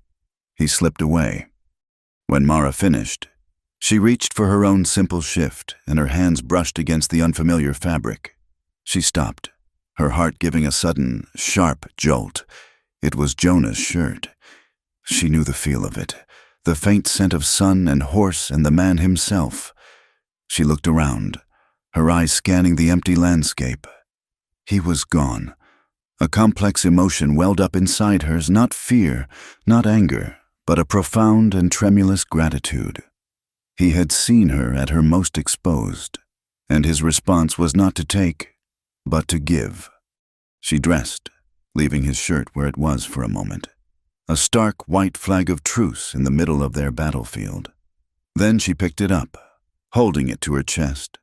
he slipped away. When Mara finished, she reached for her own simple shift, and her hands brushed against the unfamiliar fabric. She stopped, her heart giving a sudden, sharp jolt. It was Jonah's shirt. She knew the feel of it, the faint scent of sun and horse and the man himself. She looked around, her eyes scanning the empty landscape. He was gone, A complex emotion welled up inside hers, not fear, not anger, but a profound and tremulous gratitude. He had seen her at her most exposed, and his response was not to take, but to give. She dressed, leaving his shirt where it was for a moment, a stark white flag of truce in the middle of their battlefield. Then she picked it up, holding it to her chest,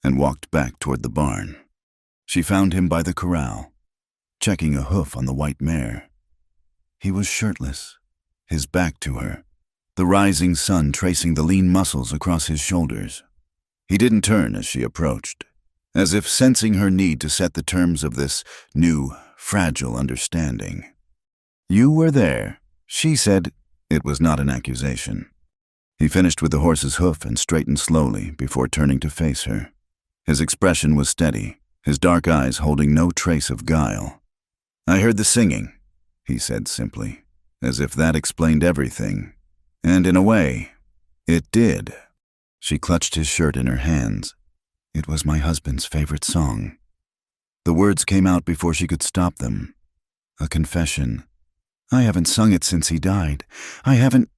and walked back toward the barn. She found him by the corral, checking a hoof on the white mare. He was shirtless, his back to her, the rising sun tracing the lean muscles across his shoulders. He didn't turn as she approached, as if sensing her need to set the terms of this new, fragile understanding. "You were there," she said. It was not an accusation. He finished with the horse's hoof and straightened slowly before turning to face her. His expression was steady, his dark eyes holding no trace of guile. "I heard the singing," he said simply, as if that explained everything. And in a way, it did. She clutched his shirt in her hands. It was my husband's favorite song. The words came out before she could stop them. A confession. "I haven't sung it since he died. I haven't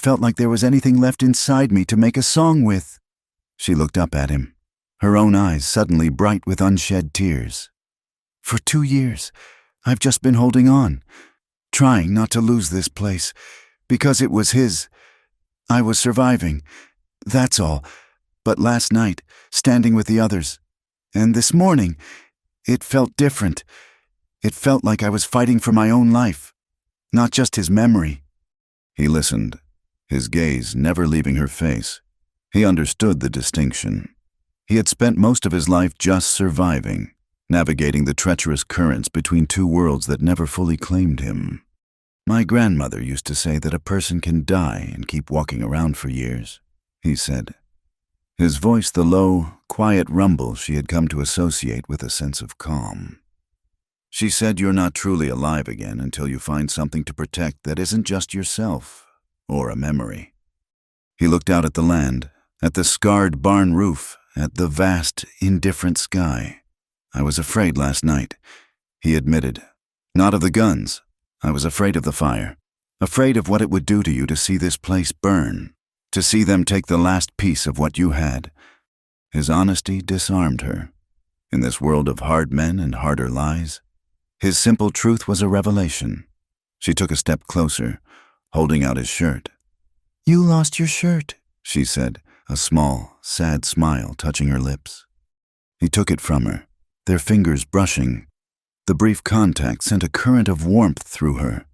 felt like there was anything left inside me to make a song with." She looked up at him, her own eyes suddenly bright with unshed tears. "For 2 years, I've just been holding on, trying not to lose this place, because it was his. I was surviving, that's all. But last night, standing with the others, and this morning, it felt different. It felt like I was fighting for my own life, not just his memory." He listened, his gaze never leaving her face. He understood the distinction. He had spent most of his life just surviving, navigating the treacherous currents between two worlds that never fully claimed him. "My grandmother used to say that a person can die and keep walking around for years," he said. His voice the low, quiet rumble she had come to associate with a sense of calm. "She said you're not truly alive again until you find something to protect that isn't just yourself, or a memory." He looked out at the land, at the scarred barn roof, at the vast, indifferent sky. "I was afraid last night," he admitted. "Not of the guns. I was afraid of the fire, afraid of what it would do to you to see this place burn, to see them take the last piece of what you had." His honesty disarmed her. In this world of hard men and harder lies, his simple truth was a revelation. She took a step closer, holding out his shirt. "You lost your shirt," she said, a small, sad smile touching her lips. He took it from her, their fingers brushing. The brief contact sent a current of warmth through her.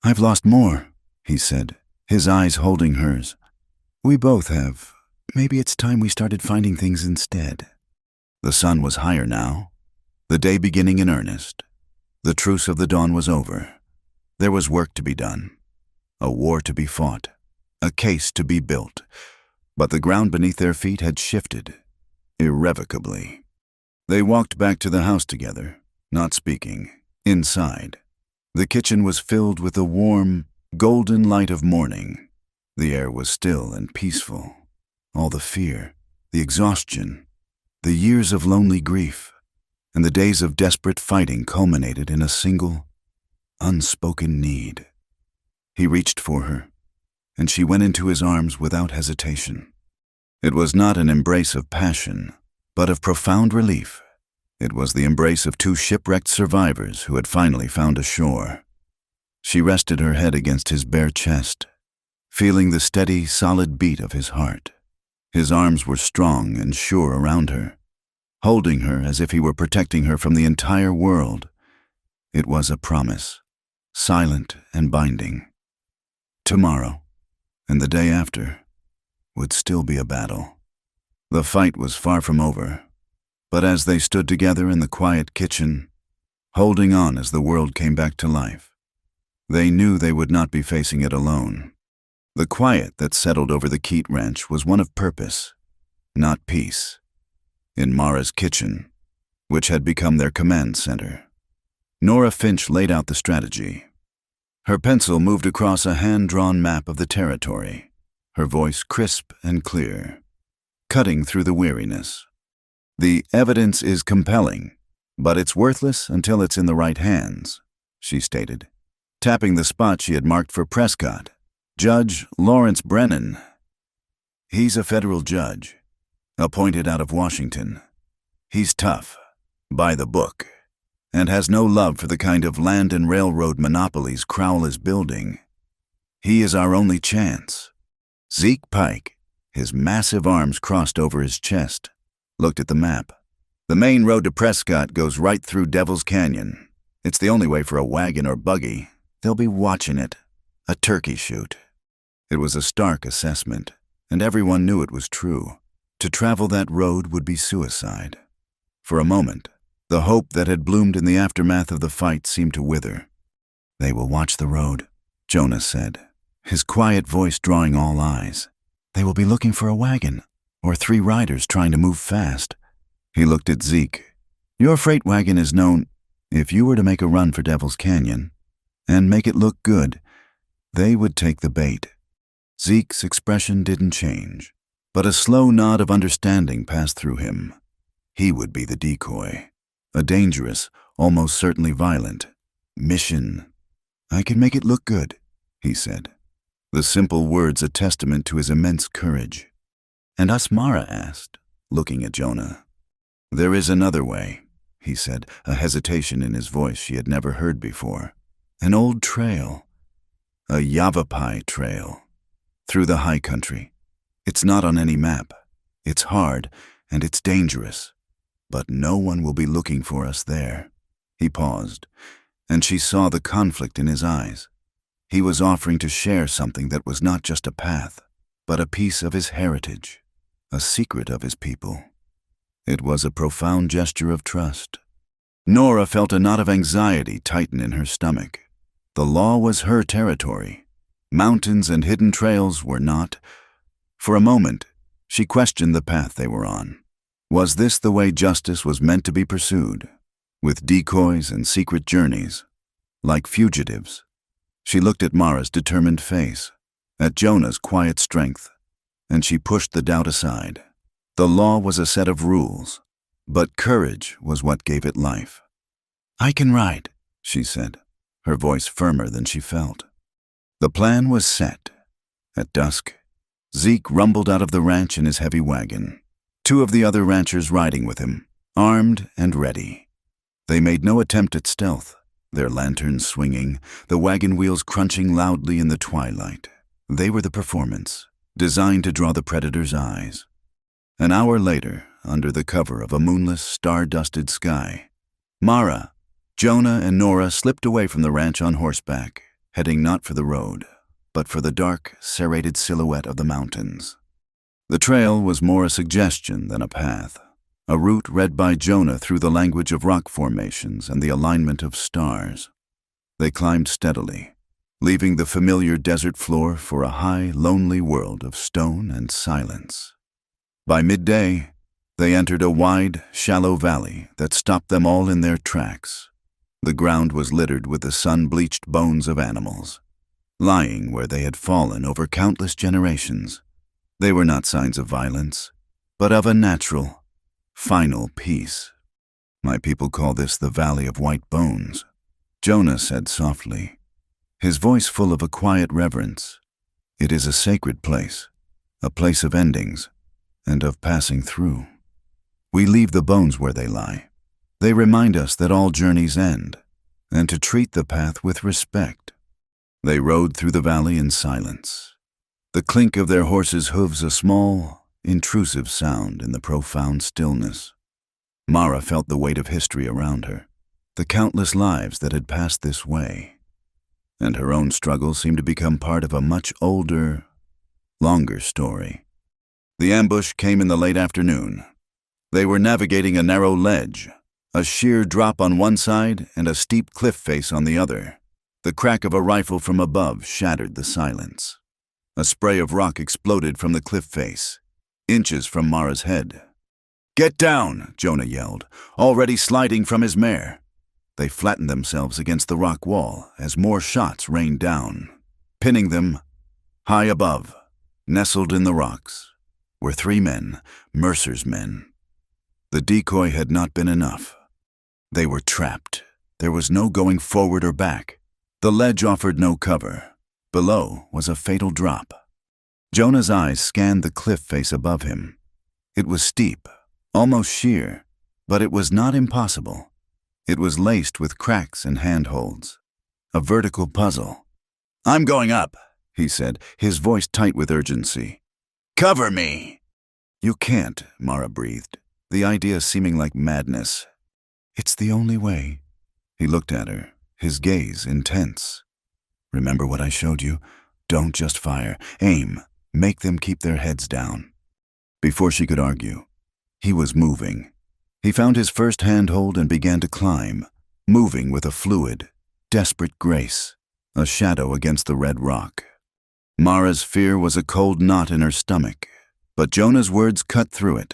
"I've lost more," he said, his eyes holding hers. "We both have. Maybe it's time we started finding things instead." The sun was higher now, the day beginning in earnest. The truce of the dawn was over. There was work to be done, a war to be fought, a case to be built. But the ground beneath their feet had shifted, irrevocably. They walked back to the house together, not speaking, inside. The kitchen was filled with the warm, golden light of morning. The air was still and peaceful. All the fear, the exhaustion, the years of lonely grief, and the days of desperate fighting culminated in a single, unspoken need. He reached for her, and she went into his arms without hesitation. It was not an embrace of passion, but of profound relief. It was the embrace of two shipwrecked survivors who had finally found a shore. She rested her head against his bare chest, feeling the steady, solid beat of his heart. His arms were strong and sure around her, holding her as if he were protecting her from the entire world. It was a promise, silent and binding. Tomorrow, and the day after, would still be a battle. The fight was far from over, but as they stood together in the quiet kitchen, holding on as the world came back to life, they knew they would not be facing it alone. The quiet that settled over the Keat Ranch was one of purpose, not peace. In Mara's kitchen, which had become their command center, Nora Finch laid out the strategy. Her pencil moved across a hand-drawn map of the territory, her voice crisp and clear, cutting through the weariness. "The evidence is compelling," But it's worthless until it's in the right hands, she stated, tapping the spot she had marked for Prescott. Judge Lawrence Brennan. He's a federal judge, appointed out of Washington. He's tough, by the book, and has no love for the kind of land and railroad monopolies Crowell is building. He is our only chance. Zeke Pike, his massive arms crossed over his chest, looked at the map. The main road to Prescott goes right through Devil's Canyon. It's the only way for a wagon or buggy. They'll be watching it. A turkey shoot. It was a stark assessment, and everyone knew it was true. To travel that road would be suicide. For a moment, the hope that had bloomed in the aftermath of the fight seemed to wither. They will watch the road, Jonah said, his quiet voice drawing all eyes. They will be looking for a wagon, or 3 riders trying to move fast. He looked at Zeke. Your freight wagon is known. If you were to make a run for Devil's Canyon, and make it look good, they would take the bait. Zeke's expression didn't change, but a slow nod of understanding passed through him. He would be the decoy. A dangerous, almost certainly violent, mission. I can make it look good, he said, the simple words a testament to his immense courage. And us, Mara asked, looking at Jonah. There is another way, he said, a hesitation in his voice she had never heard before. An old trail. A Yavapai trail. Through the high country. It's not on any map. It's hard, and it's dangerous. But no one will be looking for us there. He paused, and she saw the conflict in his eyes. He was offering to share something that was not just a path, but a piece of his heritage, a secret of his people. It was a profound gesture of trust. Nora felt a knot of anxiety tighten in her stomach. The law was her territory. Mountains and hidden trails were not. For a moment, she questioned the path they were on. Was this the way justice was meant to be pursued, with decoys and secret journeys, like fugitives? She looked at Mara's determined face, at Jonah's quiet strength, and she pushed the doubt aside. The law was a set of rules, but courage was what gave it life. I can ride, she said, her voice firmer than she felt. The plan was set. At dusk, Zeke rumbled out of the ranch in his heavy wagon, 2 of the other ranchers riding with him, armed and ready. They made no attempt at stealth, their lanterns swinging, the wagon wheels crunching loudly in the twilight. They were the performance, designed to draw the predator's eyes. An hour later, under the cover of a moonless, star-dusted sky, Mara, Jonah, and Nora slipped away from the ranch on horseback, heading not for the road, but for the dark, serrated silhouette of the mountains. The trail was more a suggestion than a path, a route read by Jonah through the language of rock formations and the alignment of stars. They climbed steadily, leaving the familiar desert floor for a high, lonely world of stone and silence. By midday, they entered a wide, shallow valley that stopped them all in their tracks. The ground was littered with the sun-bleached bones of animals, lying where they had fallen over countless generations. They were not signs of violence, but of a natural, final peace. My people call this the Valley of White Bones, Jonah said softly, his voice full of a quiet reverence. It is a sacred place, a place of endings, and of passing through. We leave the bones where they lie. They remind us that all journeys end, and to treat the path with respect. They rode through the valley in silence, the clink of their horses' hooves a small, intrusive sound in the profound stillness. Mara felt the weight of history around her, the countless lives that had passed this way, and her own struggle seemed to become part of a much older, longer story. The ambush came in the late afternoon. They were navigating a narrow ledge, a sheer drop on one side and a steep cliff face on the other. The crack of a rifle from above shattered the silence. A spray of rock exploded from the cliff face, inches from Mara's head. "Get down!" Jonah yelled, already sliding from his mare. They flattened themselves against the rock wall as more shots rained down, pinning them high above. Nestled in the rocks were 3 men, Mercer's men. The decoy had not been enough. They were trapped. There was no going forward or back. The ledge offered no cover. Below was a fatal drop. Jonah's eyes scanned the cliff face above him. It was steep, almost sheer, but it was not impossible. It was laced with cracks and handholds. A vertical puzzle. "I'm going up," he said, his voice tight with urgency. "Cover me!" "You can't," Mara breathed, the idea seeming like madness. "It's the only way." He looked at her, his gaze intense. "Remember what I showed you? Don't just fire. Aim. Make them keep their heads down." Before she could argue, he was moving. He found his first handhold and began to climb, moving with a fluid, desperate grace, a shadow against the red rock. Mara's fear was a cold knot in her stomach, but Jonah's words cut through it.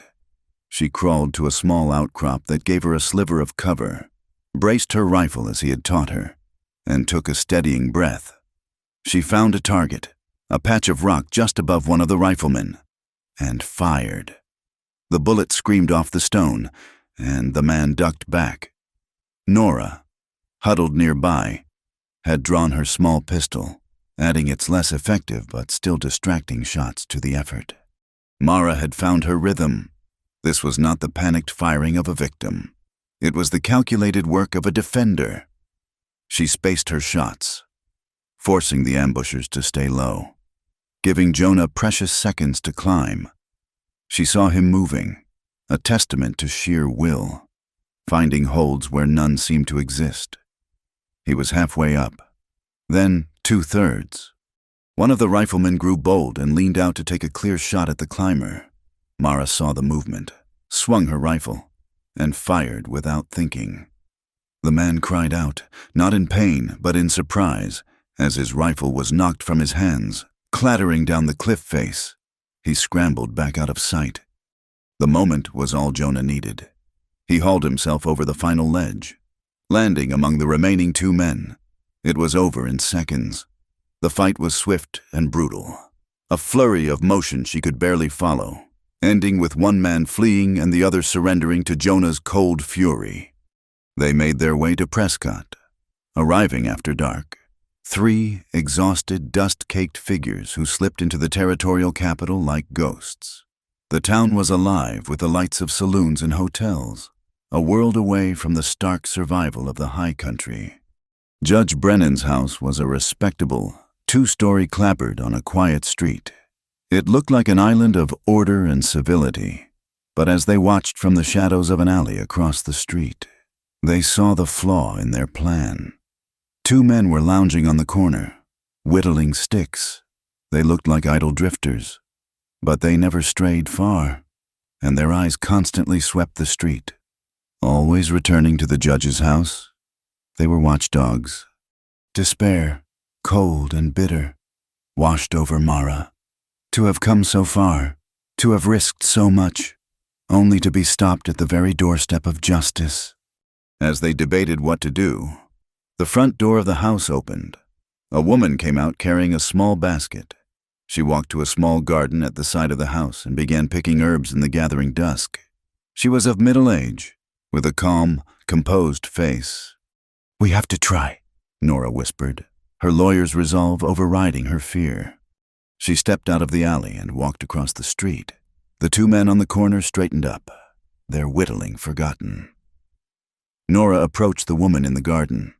She crawled to a small outcrop that gave her a sliver of cover, braced her rifle as he had taught her, and took a steadying breath. She found a target, a patch of rock just above one of the riflemen, and fired. The bullet screamed off the stone, and the man ducked back. Nora, huddled nearby, had drawn her small pistol, adding its less effective but still distracting shots to the effort. Mara had found her rhythm. This was not the panicked firing of a victim. It was the calculated work of a defender. She spaced her shots, forcing the ambushers to stay low, giving Jonah precious seconds to climb. She saw him moving, a testament to sheer will, finding holds where none seemed to exist. He was halfway up, then 2/3. One of the riflemen grew bold and leaned out to take a clear shot at the climber. Mara saw the movement, swung her rifle, and fired without thinking. The man cried out, not in pain but in surprise, as his rifle was knocked from his hands, clattering down the cliff face. He scrambled back out of sight. The moment was all Jonah needed. He hauled himself over the final ledge, landing among the remaining 2 men. It was over in seconds. The fight was swift and brutal, a flurry of motion she could barely follow, ending with one man fleeing and the other surrendering to Jonah's cold fury. They made their way to Prescott, arriving after dark. 3 exhausted, dust-caked figures who slipped into the territorial capital like ghosts. The town was alive with the lights of saloons and hotels, a world away from the stark survival of the high country. Judge Brennan's house was a respectable, 2-story clapboard on a quiet street. It looked like an island of order and civility, but as they watched from the shadows of an alley across the street, they saw the flaw in their plan. 2 men were lounging on the corner, whittling sticks. They looked like idle drifters, but they never strayed far, and their eyes constantly swept the street, always returning to the judge's house. They were watchdogs. Despair, cold and bitter, washed over Mara. To have come so far, to have risked so much, only to be stopped at the very doorstep of justice. As they debated what to do, the front door of the house opened. A woman came out carrying a small basket. She walked to a small garden at the side of the house and began picking herbs in the gathering dusk. She was of middle age, with a calm, composed face. "We have to try," Nora whispered, her lawyer's resolve overriding her fear. She stepped out of the alley and walked across the street. The 2 men on the corner straightened up, their whittling forgotten. Nora approached the woman in the garden.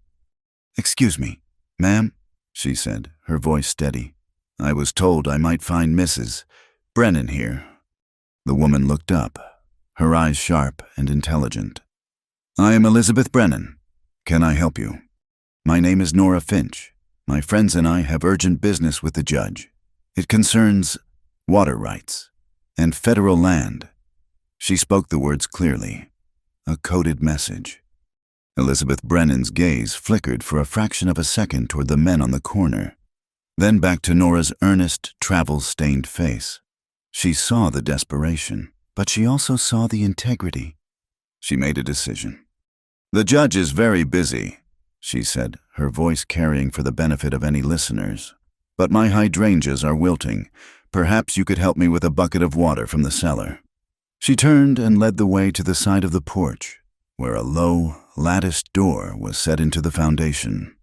"Excuse me, ma'am," she said, her voice steady. "I was told I might find Mrs. Brennan here." The woman looked up, her eyes sharp and intelligent. "I am Elizabeth Brennan. Can I help you?" "My name is Nora Finch. My friends and I have urgent business with the judge. It concerns water rights and federal land." She spoke the words clearly, a coded message. Elizabeth Brennan's gaze flickered for a fraction of a second toward the men on the corner, then back to Nora's earnest, travel-stained face. She saw the desperation, but she also saw the integrity. She made a decision. "The judge is very busy," she said, her voice carrying for the benefit of any listeners. "But my hydrangeas are wilting. Perhaps you could help me with a bucket of water from the cellar." She turned and led the way to the side of the porch, where a low, latticed door was set into the foundation.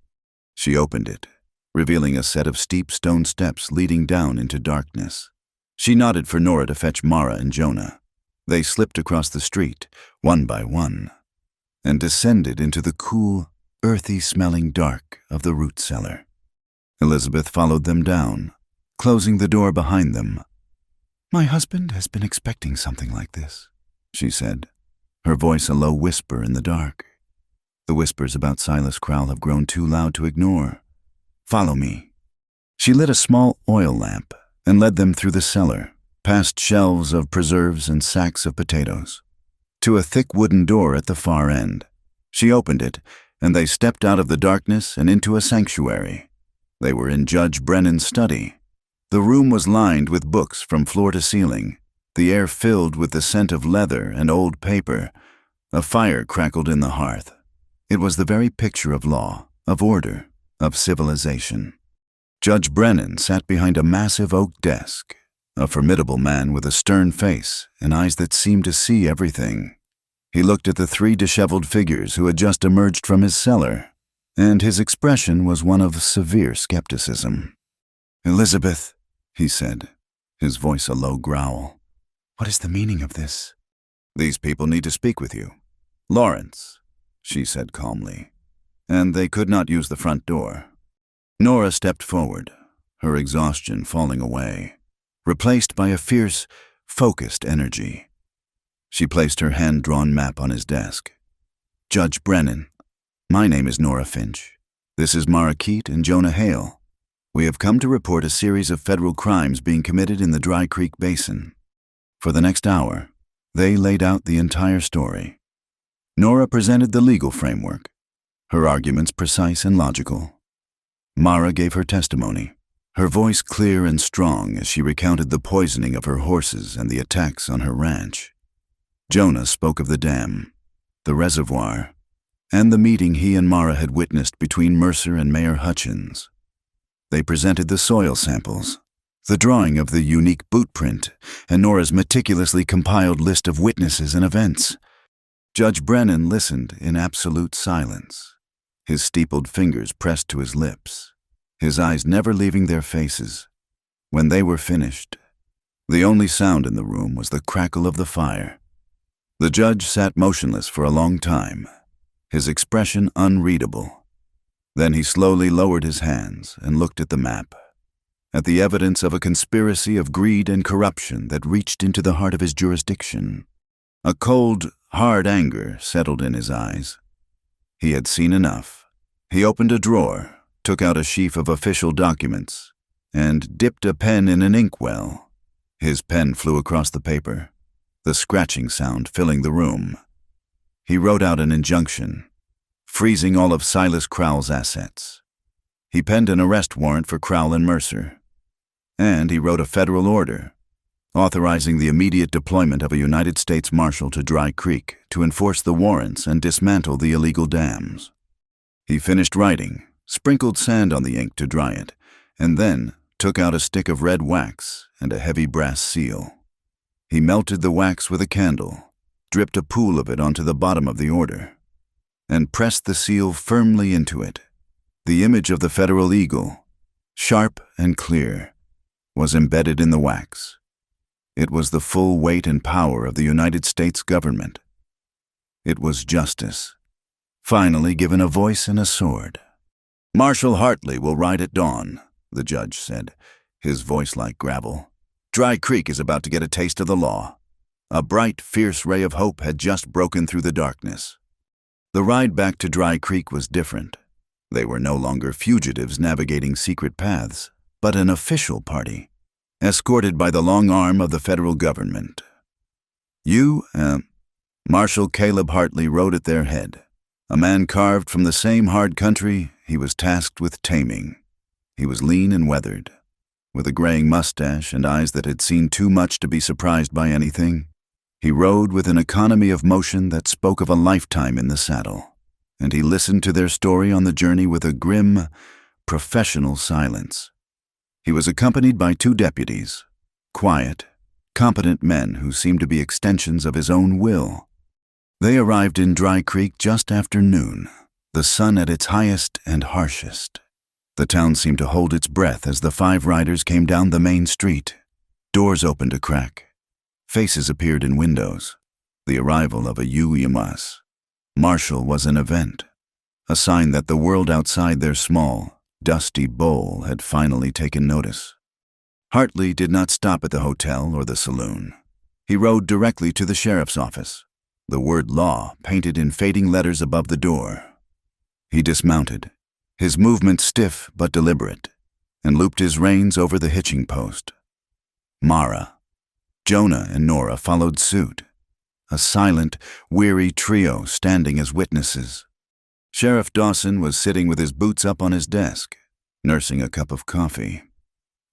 She opened it, revealing a set of steep stone steps leading down into darkness. She nodded for Nora to fetch Mara and Jonah. They slipped across the street, one by one, and descended into the cool, earthy-smelling dark of the root cellar. Elizabeth followed them down, closing the door behind them. "My husband has been expecting something like this," she said, her voice a low whisper in the dark. The whispers about Silas Crowell have grown too loud to ignore. "Follow me." She lit a small oil lamp and led them through the cellar, past shelves of preserves and sacks of potatoes, to a thick wooden door at the far end. She opened it, and they stepped out of the darkness and into a sanctuary. They were in Judge Brennan's study. The room was lined with books from floor to ceiling, the air filled with the scent of leather and old paper. A fire crackled in the hearth. It was the very picture of law, of order, of civilization. Judge Brennan sat behind a massive oak desk, a formidable man with a stern face and eyes that seemed to see everything. He looked at the three disheveled figures who had just emerged from his cellar, and his expression was one of severe skepticism. "Elizabeth," he said, his voice a low growl, "what is the meaning of this?" "These people need to speak with you." "Lawrence," she said calmly, and they could not use the front door. Nora stepped forward, her exhaustion falling away, replaced by a fierce, focused energy. She placed her hand-drawn map on his desk. "Judge Brennan, my name is Nora Finch. This is Mara Keat and Jonah Hale. We have come to report a series of federal crimes being committed in the Dry Creek Basin." For the next hour, they laid out the entire story. Nora presented the legal framework, her arguments precise and logical. Mara gave her testimony, her voice clear and strong as she recounted the poisoning of her horses and the attacks on her ranch. Jonah spoke of the dam, the reservoir, and the meeting he and Mara had witnessed between Mercer and Mayor Hutchins. They presented the soil samples, the drawing of the unique boot print, and Nora's meticulously compiled list of witnesses and events. Judge Brennan listened in absolute silence, his steepled fingers pressed to his lips, his eyes never leaving their faces. When they were finished, the only sound in the room was the crackle of the fire. The judge sat motionless for a long time, his expression unreadable. Then he slowly lowered his hands and looked at the map, at the evidence of a conspiracy of greed and corruption that reached into the heart of his jurisdiction. A cold, hard anger settled in his eyes. He had seen enough. He opened a drawer, took out a sheaf of official documents, and dipped a pen in an inkwell. His pen flew across the paper, the scratching sound filling the room. He wrote out an injunction, freezing all of Silas Crowell's assets. He penned an arrest warrant for Crowell and Mercer. And he wrote a federal order, authorizing the immediate deployment of a United States Marshal to Dry Creek to enforce the warrants and dismantle the illegal dams. He finished writing, sprinkled sand on the ink to dry it, and then took out a stick of red wax and a heavy brass seal. He melted the wax with a candle, dripped a pool of it onto the bottom of the order, and pressed the seal firmly into it. The image of the federal eagle, sharp and clear, was embedded in the wax. It was the full weight and power of the United States government. It was justice, finally given a voice and a sword. "Marshal Hartley will ride at dawn," the judge said, his voice like gravel. "Dry Creek is about to get a taste of the law." A bright, fierce ray of hope had just broken through the darkness. The ride back to Dry Creek was different. They were no longer fugitives navigating secret paths, but an official party, escorted by the long arm of the federal government. Marshal Caleb Hartley rode at their head, a man carved from the same hard country he was tasked with taming. He was lean and weathered, with a graying mustache and eyes that had seen too much to be surprised by anything. He rode with an economy of motion that spoke of a lifetime in the saddle, and he listened to their story on the journey with a grim, professional silence. He was accompanied by two deputies, quiet, competent men who seemed to be extensions of his own will. They arrived in Dry Creek just after noon, the sun at its highest and harshest. The town seemed to hold its breath as the 5 riders came down the main street. Doors opened a crack. Faces appeared in windows. The arrival of a UMS. Marshall was an event, a sign that the world outside their small, dusty bowl had finally taken notice. Hartley did not stop at the hotel or the saloon. He rode directly to the sheriff's office, the word law painted in fading letters above the door. He dismounted, his movement stiff but deliberate, and looped his reins over the hitching post. Mara, Jonah, and Nora followed suit, a silent, weary trio standing as witnesses. Sheriff Dawson was sitting with his boots up on his desk, nursing a cup of coffee.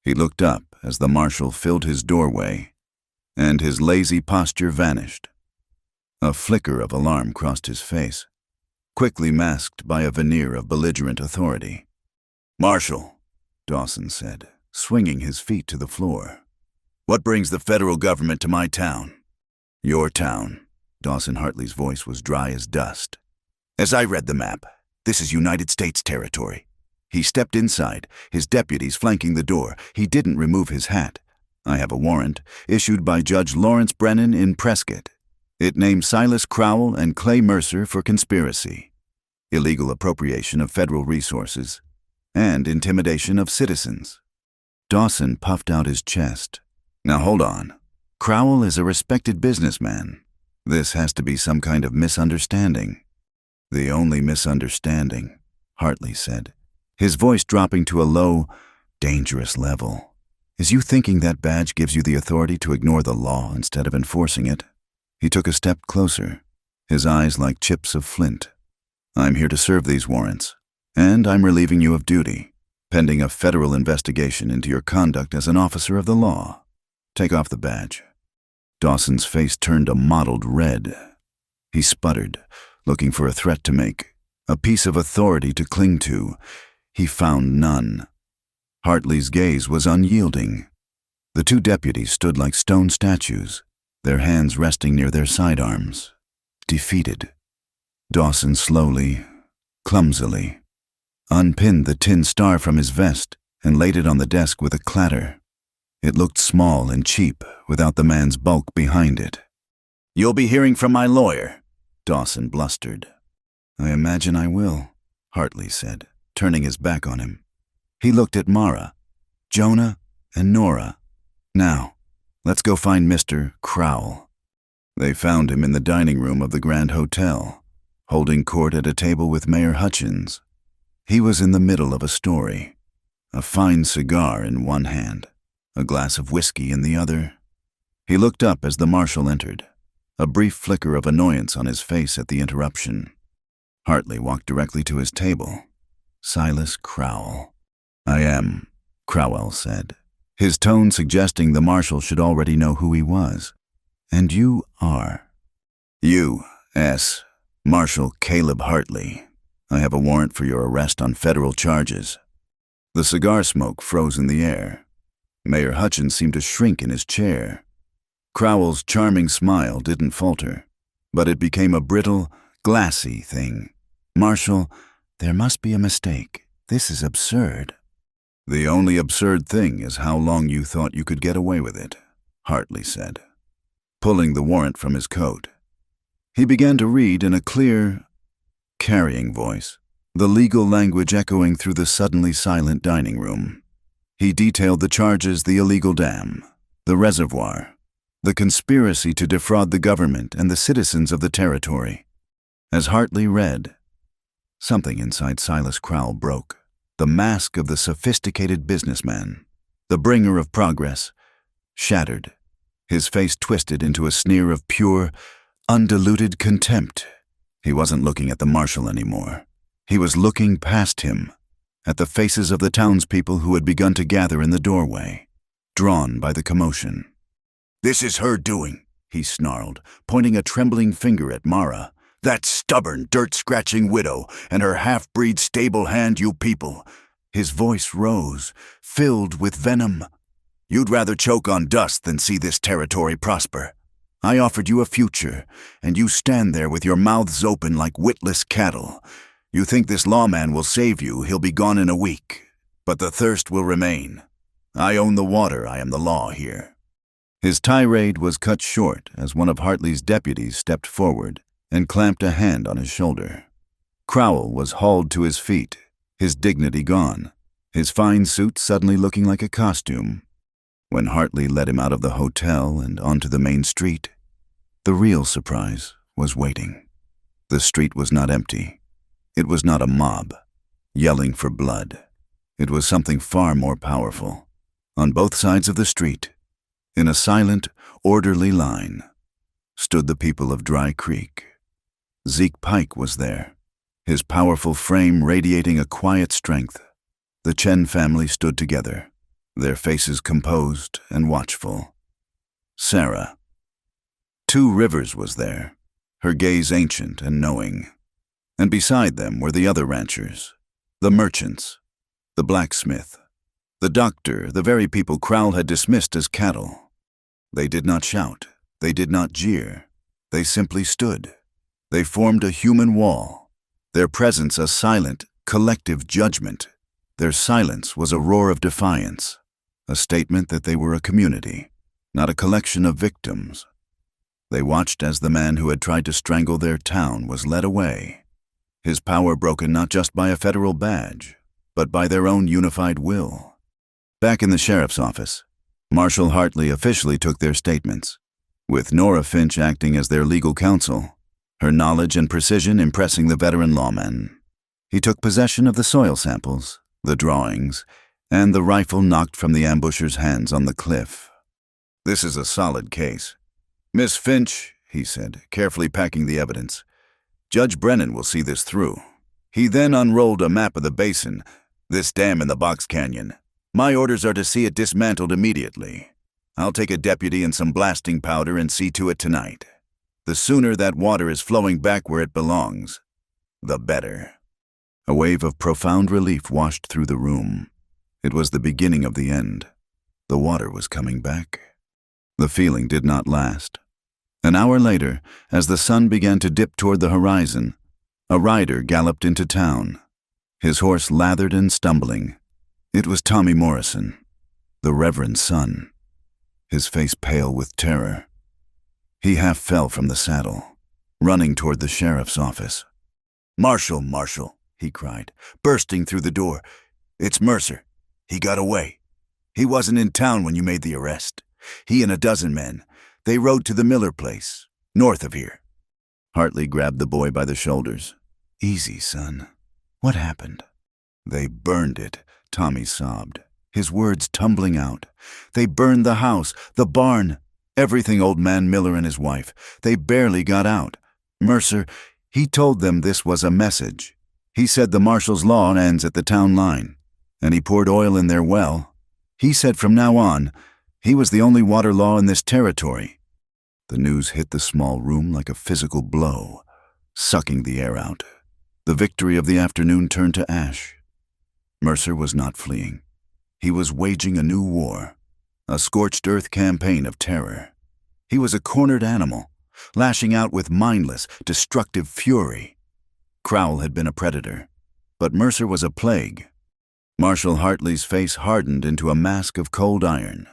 He looked up as the marshal filled his doorway, and his lazy posture vanished. A flicker of alarm crossed his face, quickly masked by a veneer of belligerent authority. "Marshal," Dawson said, swinging his feet to the floor. "What brings the federal government to my town?" "Your town." Dawson Hartley's voice was dry as dust. "As I read the map, this is United States territory." He stepped inside, his deputies flanking the door. He didn't remove his hat. "I have a warrant, issued by Judge Lawrence Brennan in Prescott. It names Silas Crowell and Clay Mercer for conspiracy, illegal appropriation of federal resources, and intimidation of citizens." Dawson puffed out his chest. "Now hold on. Crowell is a respected businessman. This has to be some kind of misunderstanding." "The only misunderstanding," Hartley said, his voice dropping to a low, dangerous level, "is you thinking that badge gives you the authority to ignore the law instead of enforcing it." He took a step closer, his eyes like chips of flint. "I'm here to serve these warrants, and I'm relieving you of duty, pending a federal investigation into your conduct as an officer of the law. Take off the badge." Dawson's face turned a mottled red. He sputtered, looking for a threat to make, a piece of authority to cling to. He found none. Hartley's gaze was unyielding. The 2 deputies stood like stone statues, their hands resting near their sidearms, defeated. Dawson slowly, clumsily, unpinned the tin star from his vest and laid it on the desk with a clatter. It looked small and cheap without the man's bulk behind it. "You'll be hearing from my lawyer," Dawson blustered. "I imagine I will," Hartley said, turning his back on him. He looked at Mara, Jonah, and Nora. "Now, let's go find Mr. Crowell." They found him in the dining room of the Grand Hotel, holding court at a table with Mayor Hutchins. He was in the middle of a story, a fine cigar in one hand, a glass of whiskey in the other. He looked up as the marshal entered, a brief flicker of annoyance on his face at the interruption. Hartley walked directly to his table. Silas Crowell. "I am," Crowell said, his tone suggesting the marshal should already know who he was. "And you are?" "U.S. Marshal Caleb Hartley. I have a warrant for your arrest on federal charges." The cigar smoke froze in the air. Mayor Hutchins seemed to shrink in his chair. Crowell's charming smile didn't falter, but it became a brittle, glassy thing. "Marshal, there must be a mistake. This is absurd." "The only absurd thing is how long you thought you could get away with it," Hartley said, pulling the warrant from his coat. He began to read in a clear, carrying voice, the legal language echoing through the suddenly silent dining room. He detailed the charges: the illegal dam, the reservoir, the conspiracy to defraud the government and the citizens of the territory. As Hartley read, something inside Silas Crowell broke. The mask of the sophisticated businessman, the bringer of progress, shattered. His face twisted into a sneer of pure, undiluted contempt. He wasn't looking at the marshal anymore. He was looking past him, at the faces of the townspeople who had begun to gather in the doorway, drawn by the commotion. "This is her doing," he snarled, pointing a trembling finger at Mara. "That stubborn, dirt-scratching widow and her half-breed stable hand, you people." His voice rose, filled with venom. "You'd rather choke on dust than see this territory prosper. I offered you a future, and you stand there with your mouths open like witless cattle. You think this lawman will save you, he'll be gone in a week. But the thirst will remain. I own the water, I am the law here." His tirade was cut short as one of Hartley's deputies stepped forward and clamped a hand on his shoulder. Crowell was hauled to his feet, his dignity gone, his fine suit suddenly looking like a costume. When Hartley led him out of the hotel and onto the main street, the real surprise was waiting. The street was not empty. It was not a mob, yelling for blood. It was something far more powerful. On both sides of the street, in a silent, orderly line, stood the people of Dry Creek. Zeke Pike was there, his powerful frame radiating a quiet strength. The Chen family stood together, their faces composed and watchful. Sarah. Two Rivers was there, her gaze ancient and knowing. And beside them were the other ranchers, the merchants, the blacksmith, the doctor, the very people Crowell had dismissed as cattle. They did not shout, they did not jeer, they simply stood. They formed a human wall, their presence a silent, collective judgment. Their silence was a roar of defiance, a statement that they were a community, not a collection of victims. They watched as the man who had tried to strangle their town was led away, his power broken not just by a federal badge, but by their own unified will. Back in the sheriff's office, Marshal Hartley officially took their statements, with Nora Finch acting as their legal counsel, her knowledge and precision impressing the veteran lawman. He took possession of the soil samples, the drawings, and the rifle knocked from the ambusher's hands on the cliff. "This is a solid case. Miss Finch," he said, carefully packing the evidence, "Judge Brennan will see this through." He then unrolled a map of the basin, this dam in the Box Canyon. "My orders are to see it dismantled immediately. I'll take a deputy and some blasting powder and see to it tonight. The sooner that water is flowing back where it belongs, the better." A wave of profound relief washed through the room. It was the beginning of the end. The water was coming back. The feeling did not last. An hour later, as the sun began to dip toward the horizon, a rider galloped into town, his horse lathered and stumbling. It was Tommy Morrison, the Reverend's son, his face pale with terror. He half fell from the saddle, running toward the sheriff's office. "Marshal, Marshal," he cried, bursting through the door. "It's Mercer. He got away. He wasn't in town when you made the arrest. He and a dozen men. They rode to the Miller place, north of here." Hartley grabbed the boy by the shoulders. "Easy, son. What happened?" "They burned it," Tommy sobbed, his words tumbling out. "They burned the house, the barn, everything old man Miller and his wife. They barely got out. Mercer, he told them this was a message. He said the marshal's law ends at the town line, and he poured oil in their well. He said from now on, he was the only water law in this territory." The news hit the small room like a physical blow, sucking the air out. The victory of the afternoon turned to ash. Mercer was not fleeing. He was waging a new war, a scorched earth campaign of terror. He was a cornered animal, lashing out with mindless, destructive fury. Crowell had been a predator, but Mercer was a plague. Marshal Hartley's face hardened into a mask of cold iron.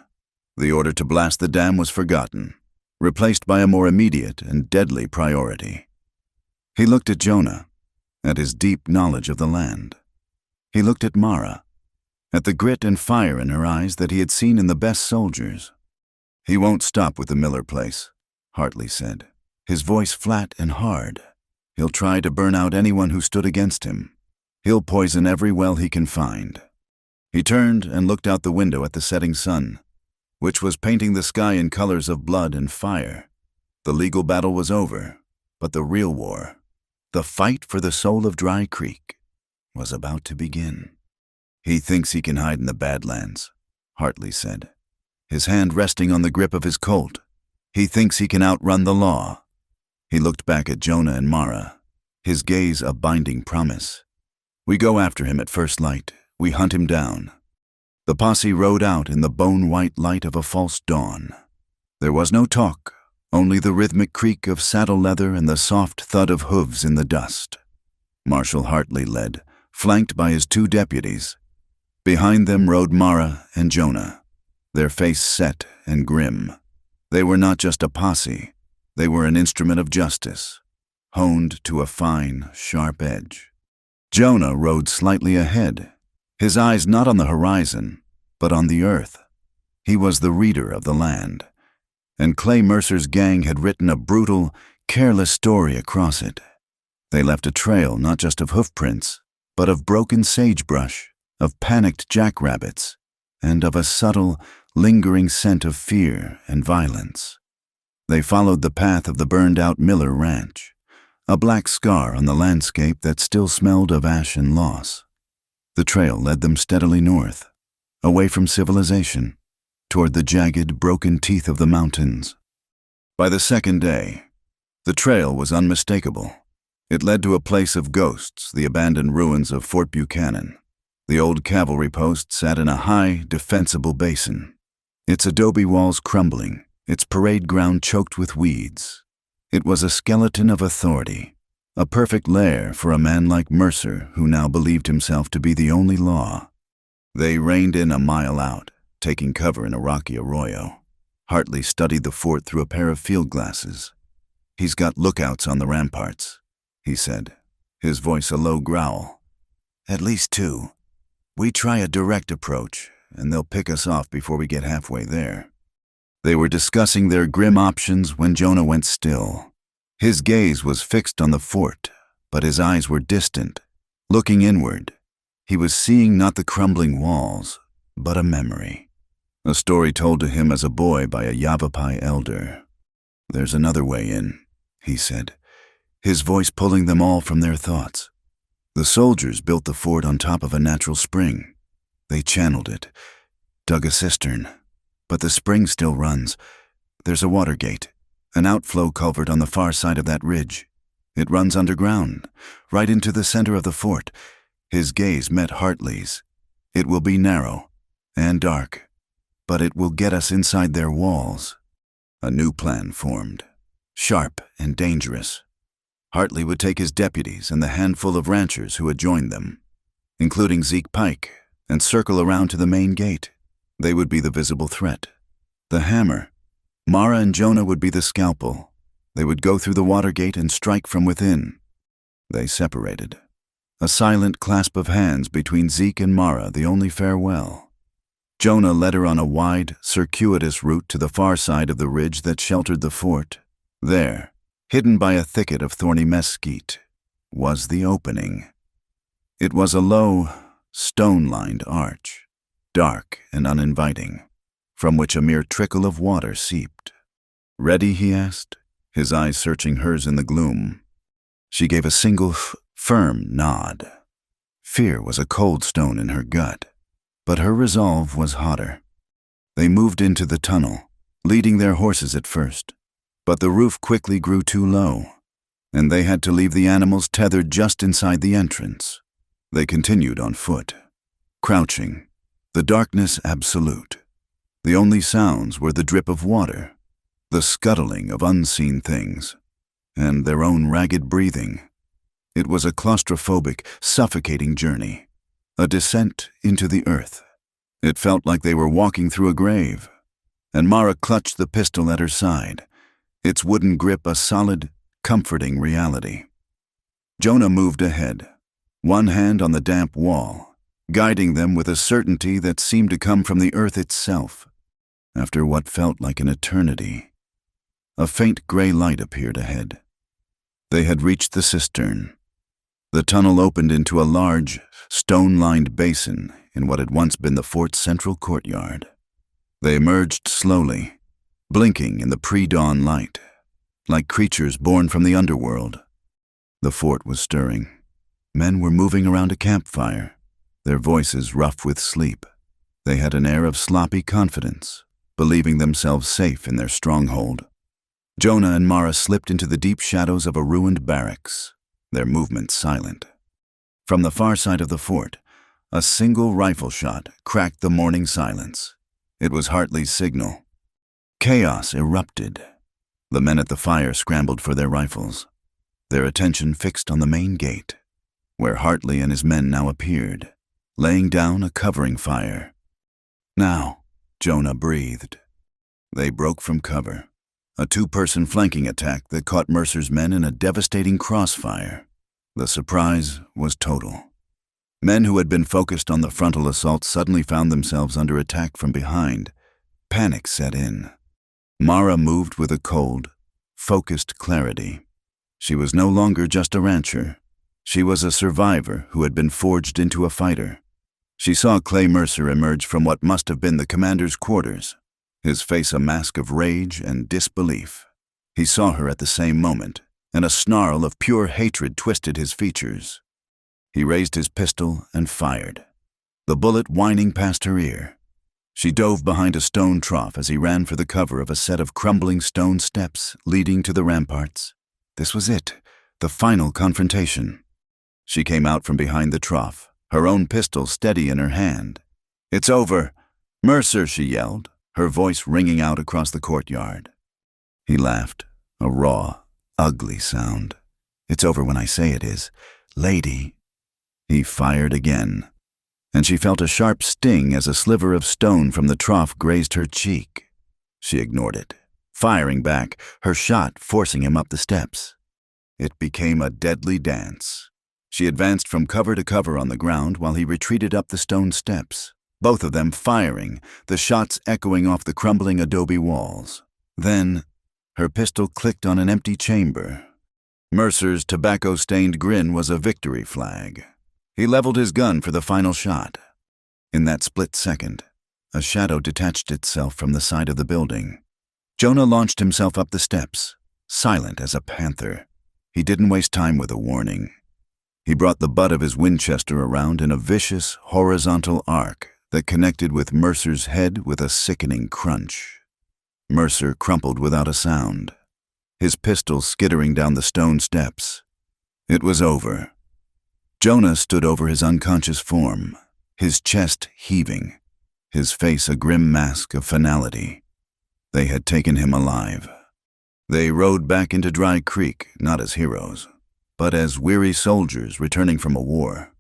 The order to blast the dam was forgotten, replaced by a more immediate and deadly priority. He looked at Jonah, at his deep knowledge of the land. He looked at Mara, at the grit and fire in her eyes that he had seen in the best soldiers. "He won't stop with the Miller place," Hartley said, his voice flat and hard. "He'll try to burn out anyone who stood against him. He'll poison every well he can find." He turned and looked out the window at the setting sun, which was painting the sky in colors of blood and fire. The legal battle was over, but the real war, the fight for the soul of Dry Creek, was about to begin. "He thinks he can hide in the Badlands," Hartley said, his hand resting on the grip of his Colt. "He thinks he can outrun the law." He looked back at Jonah and Mara, his gaze a binding promise. "We go after him at first light. We hunt him down." The posse rode out in the bone-white light of a false dawn. There was no talk, only the rhythmic creak of saddle leather and the soft thud of hooves in the dust. Marshal Hartley led, flanked by his 2 deputies. Behind them rode Mara and Jonah, their face set and grim. They were not just a posse, they were an instrument of justice, honed to a fine, sharp edge. Jonah rode slightly ahead, his eyes not on the horizon, but on the earth. He was the reader of the land, and Clay Mercer's gang had written a brutal, careless story across it. They left a trail not just of hoofprints, but of broken sagebrush, of panicked jackrabbits, and of a subtle, lingering scent of fear and violence. They followed the path of the burned-out Miller Ranch, a black scar on the landscape that still smelled of ash and loss. The trail led them steadily north, away from civilization, toward the jagged, broken teeth of the mountains. By the second day, the trail was unmistakable. It led to a place of ghosts, the abandoned ruins of Fort Buchanan. The old cavalry post sat in a high, defensible basin, its adobe walls crumbling, its parade ground choked with weeds. It was a skeleton of authority, a perfect lair for a man like Mercer, who now believed himself to be the only law. They reined in a mile out, taking cover in a rocky arroyo. Hartley studied the fort through a pair of field glasses. "He's got lookouts on the ramparts," he said, his voice a low growl. "At least 2. We try a direct approach, and they'll pick us off before we get halfway there." They were discussing their grim options when Jonah went still. His gaze was fixed on the fort, but his eyes were distant, looking inward. He was seeing not the crumbling walls, but a memory. A story told to him as a boy by a Yavapai elder. "There's another way in," he said, his voice pulling them all from their thoughts. "The soldiers built the fort on top of a natural spring. They channeled it, dug a cistern, but the spring still runs. There's a water gate, an outflow culvert on the far side of that ridge. It runs underground, right into the center of the fort." His gaze met Hartley's. "It will be narrow and dark, but it will get us inside their walls." A new plan formed, sharp and dangerous. Hartley would take his deputies and the handful of ranchers who had joined them, including Zeke Pike, and circle around to the main gate. They would be the visible threat. The hammer. Mara and Jonah would be the scalpel. They would go through the water gate and strike from within. They separated. A silent clasp of hands between Zeke and Mara, the only farewell. Jonah led her on a wide, circuitous route to the far side of the ridge that sheltered the fort. There, hidden by a thicket of thorny mesquite, was the opening. It was a low, stone-lined arch, dark and uninviting, from which a mere trickle of water seeped. "Ready?" he asked, his eyes searching hers in the gloom. She gave a single, firm nod. Fear was a cold stone in her gut, but her resolve was hotter. They moved into the tunnel, leading their horses at first, but the roof quickly grew too low, and they had to leave the animals tethered just inside the entrance. They continued on foot, crouching, the darkness absolute. The only sounds were the drip of water, the scuttling of unseen things, and their own ragged breathing. It was a claustrophobic, suffocating journey, a descent into the earth. It felt like they were walking through a grave, and Mara clutched the pistol at her side, its wooden grip a solid, comforting reality. Jonah moved ahead, one hand on the damp wall, guiding them with a certainty that seemed to come from the earth itself. After what felt like an eternity, a faint gray light appeared ahead. They had reached the cistern. The tunnel opened into a large, stone-lined basin in what had once been the fort's central courtyard. They emerged slowly, blinking in the pre-dawn light, like creatures born from the underworld. The fort was stirring. Men were moving around a campfire, their voices rough with sleep. They had an air of sloppy confidence, believing themselves safe in their stronghold. Jonah and Mara slipped into the deep shadows of a ruined barracks, their movements silent. From the far side of the fort, a single rifle shot cracked the morning silence. It was Hartley's signal. Chaos erupted. The men at the fire scrambled for their rifles, their attention fixed on the main gate, where Hartley and his men now appeared, laying down a covering fire. Now, Jonah breathed. They broke from cover, a two-person flanking attack that caught Mercer's men in a devastating crossfire. The surprise was total. Men who had been focused on the frontal assault suddenly found themselves under attack from behind. Panic set in. Mara moved with a cold, focused clarity. She was no longer just a rancher. She was a survivor who had been forged into a fighter. She saw Clay Mercer emerge from what must have been the commander's quarters, his face a mask of rage and disbelief. He saw her at the same moment, and a snarl of pure hatred twisted his features. He raised his pistol and fired, the bullet whining past her ear. She dove behind a stone trough as he ran for the cover of a set of crumbling stone steps leading to the ramparts. This was it, the final confrontation. She came out from behind the trough, her own pistol steady in her hand. "It's over! Mercer!" she yelled, her voice ringing out across the courtyard. He laughed, a raw, ugly sound. "It's over when I say it is. Lady." He fired again, and she felt a sharp sting as a sliver of stone from the trough grazed her cheek. She ignored it, firing back, her shot forcing him up the steps. It became a deadly dance. She advanced from cover to cover on the ground while he retreated up the stone steps, both of them firing, the shots echoing off the crumbling adobe walls. Then, her pistol clicked on an empty chamber. Mercer's tobacco-stained grin was a victory flag. He leveled his gun for the final shot. In that split second, a shadow detached itself from the side of the building. Jonah launched himself up the steps, silent as a panther. He didn't waste time with a warning. He brought the butt of his Winchester around in a vicious, horizontal arc that connected with Mercer's head with a sickening crunch. Mercer crumpled without a sound, his pistol skittering down the stone steps. It was over. Jonah stood over his unconscious form, his chest heaving, his face a grim mask of finality. They had taken him alive. They rode back into Dry Creek, not as heroes, but as weary soldiers returning from a war.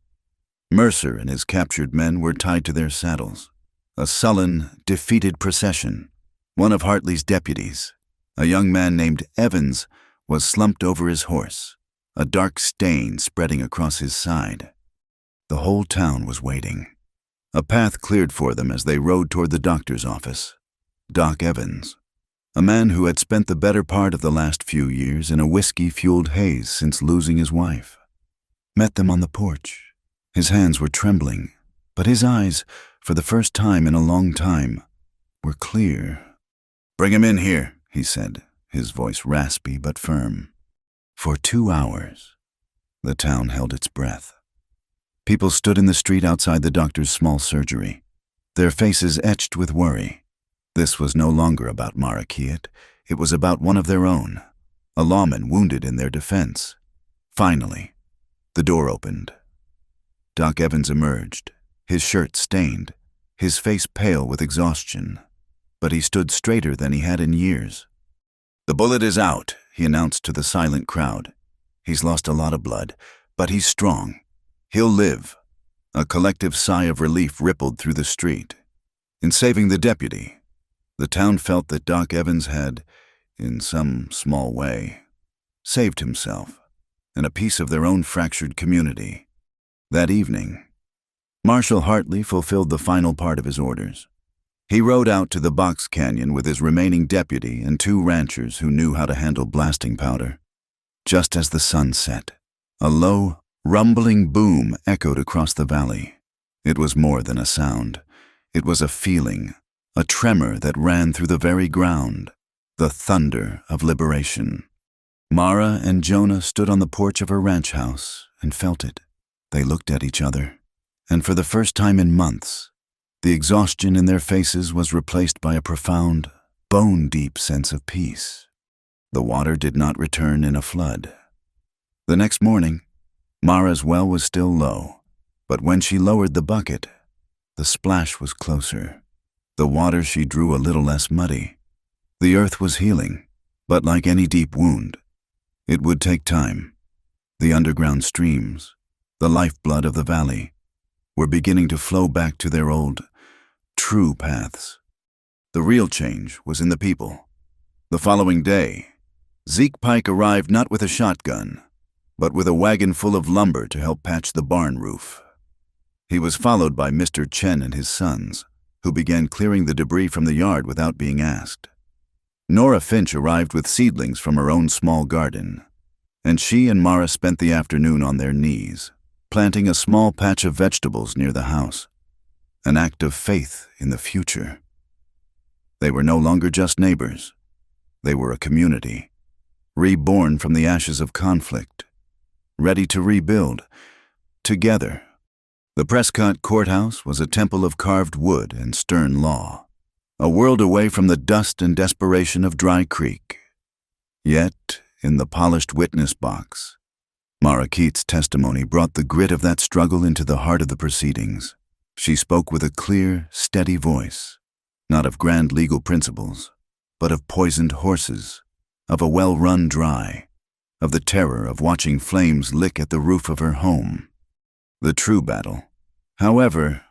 Mercer and his captured men were tied to their saddles, a sullen, defeated procession. One of Hartley's deputies, a young man named Evans, was slumped over his horse, a dark stain spreading across his side. The whole town was waiting. A path cleared for them as they rode toward the doctor's office. Doc Evans, a man who had spent the better part of the last few years in a whiskey-fueled haze since losing his wife, met them on the porch. His hands were trembling, but his eyes, for the first time in a long time, were clear. "Bring him in here," he said, his voice raspy but firm. For 2 hours, the town held its breath. People stood in the street outside the doctor's small surgery, their faces etched with worry. This was no longer about Mara Keyet. It was about one of their own, a lawman wounded in their defense. Finally, the door opened. Doc Evans emerged, his shirt stained, his face pale with exhaustion, but he stood straighter than he had in years. "The bullet is out," he announced to the silent crowd. "He's lost a lot of blood, but he's strong. He'll live." A collective sigh of relief rippled through the street. In saving the deputy, the town felt that Doc Evans had, in some small way, saved himself and a piece of their own fractured community. That evening, Marshal Hartley fulfilled the final part of his orders. He rode out to the Box Canyon with his remaining deputy and 2 ranchers who knew how to handle blasting powder. Just as the sun set, a low, rumbling boom echoed across the valley. It was more than a sound. It was a feeling, a tremor that ran through the very ground, the thunder of liberation. Mara and Jonah stood on the porch of her ranch house and felt it. They looked at each other, and for the first time in months, the exhaustion in their faces was replaced by a profound, bone-deep sense of peace. The water did not return in a flood. The next morning, Mara's well was still low, but when she lowered the bucket, the splash was closer. The water she drew a little less muddy. The earth was healing, But like any deep wound, it would take time. The underground streams, the lifeblood of the valley, were beginning to flow back to their old, true paths. The real change was in the people. The following day, Zeke Pike arrived not with a shotgun, but with a wagon full of lumber to help patch the barn roof. He was followed by Mr. Chen and his sons, who began clearing the debris from the yard without being asked. Nora Finch arrived with seedlings from her own small garden, and she and Mara spent the afternoon on their knees, planting a small patch of vegetables near the house, an act of faith in the future. They were no longer just neighbors. They were a community, reborn from the ashes of conflict, ready to rebuild, together. The Prescott Courthouse was a temple of carved wood and stern law, a world away from the dust and desperation of Dry Creek. Yet, in the polished witness box, Mara Keats' testimony brought the grit of that struggle into the heart of the proceedings. She spoke with a clear, steady voice, not of grand legal principles, but of poisoned horses, of a well-run dry, of the terror of watching flames lick at the roof of her home. The true battle, however,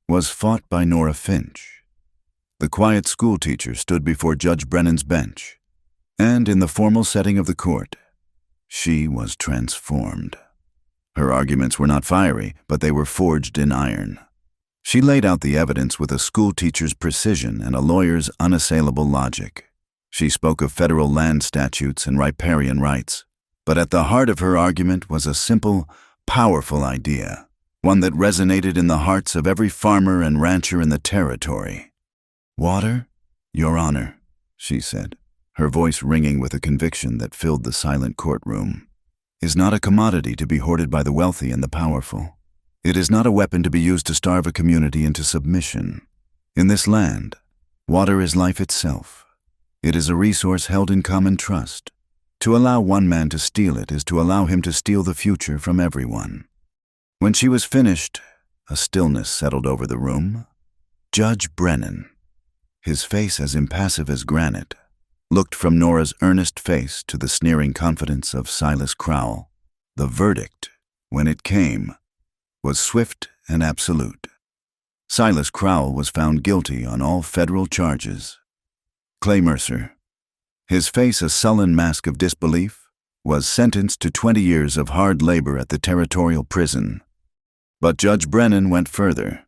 was fought by Nora Finch. The quiet schoolteacher stood before Judge Brennan's bench, and in the formal setting of the court, she was transformed. Her arguments were not fiery, but they were forged in iron. She laid out the evidence with a schoolteacher's precision and a lawyer's unassailable logic. She spoke of federal land statutes and riparian rights, but at the heart of her argument was a simple, powerful idea, one that resonated in the hearts of every farmer and rancher in the territory. "Water, Your Honor," she said, her voice ringing with a conviction that filled the silent courtroom, "is not a commodity to be hoarded by the wealthy and the powerful. It is not a weapon to be used to starve a community into submission. In this land, water is life itself. It is a resource held in common trust. To allow one man to steal it is to allow him to steal the future from everyone." When she was finished, a stillness settled over the room. Judge Brennan, his face as impassive as granite, looked from Nora's earnest face to the sneering confidence of Silas Crowell. The verdict, when it came, was swift and absolute. Silas Crowell was found guilty on all federal charges. Clay Mercer, his face a sullen mask of disbelief, was sentenced to 20 years of hard labor at the territorial prison. But Judge Brennan went further,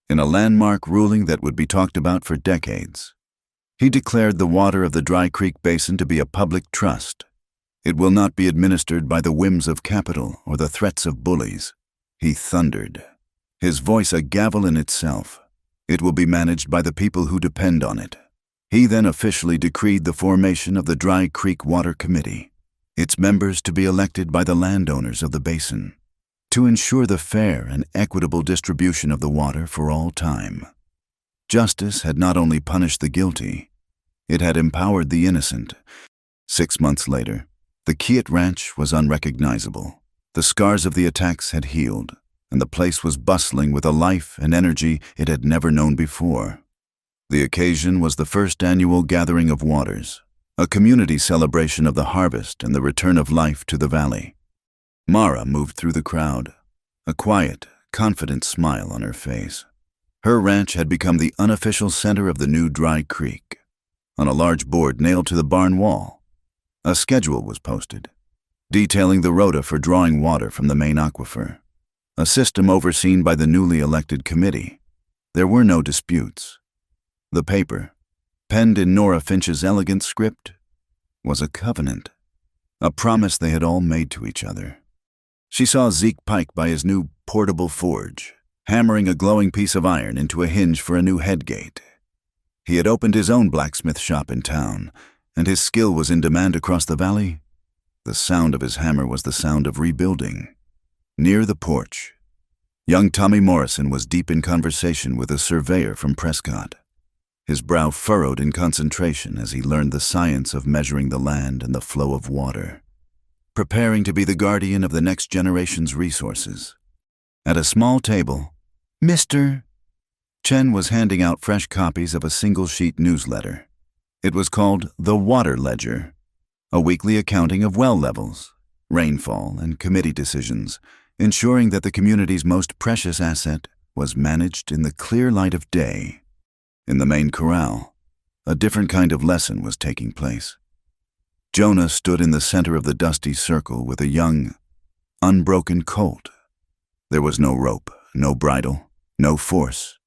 in a landmark ruling that would be talked about for decades. He declared the water of the Dry Creek Basin to be a public trust. It will not be administered by the whims of capital or the threats of bullies. He thundered, his voice a gavel in itself. It will be managed by the people who depend on it. He then officially decreed the formation of the Dry Creek Water Committee, its members to be elected by the landowners of the basin, to ensure the fair and equitable distribution of the water for all time. Justice had not only punished the guilty, it had empowered the innocent. 6 months later, the Kiet Ranch was unrecognizable. The scars of the attacks had healed, and the place was bustling with a life and energy it had never known before. The occasion was the first annual Gathering of Waters, a community celebration of the harvest and the return of life to the valley. Mara moved through the crowd, a quiet, confident smile on her face. Her ranch had become the unofficial center of the new Dry Creek. On a large board nailed to the barn wall, a schedule was posted, detailing the rota for drawing water from the main aquifer, a system overseen by the newly elected committee. There were no disputes. The paper, penned in Nora Finch's elegant script, was a covenant, a promise they had all made to each other. She saw Zeke Pike by his new portable forge, hammering a glowing piece of iron into a hinge for a new headgate. He had opened his own blacksmith shop in town, and his skill was in demand across the valley. The sound of his hammer was the sound of rebuilding. Near the porch, young Tommy Morrison was deep in conversation with a surveyor from Prescott. His brow furrowed in concentration as he learned the science of measuring the land and the flow of water, preparing to be the guardian of the next generation's resources. At a small table, Mr. Chen was handing out fresh copies of a single-sheet newsletter. It was called The Water Ledger, a weekly accounting of well levels, rainfall, and committee decisions, ensuring that the community's most precious asset was managed in the clear light of day. In the main corral, a different kind of lesson was taking place. Jonah stood in the center of the dusty circle with a young, unbroken colt. There was no rope, no bridle, no force.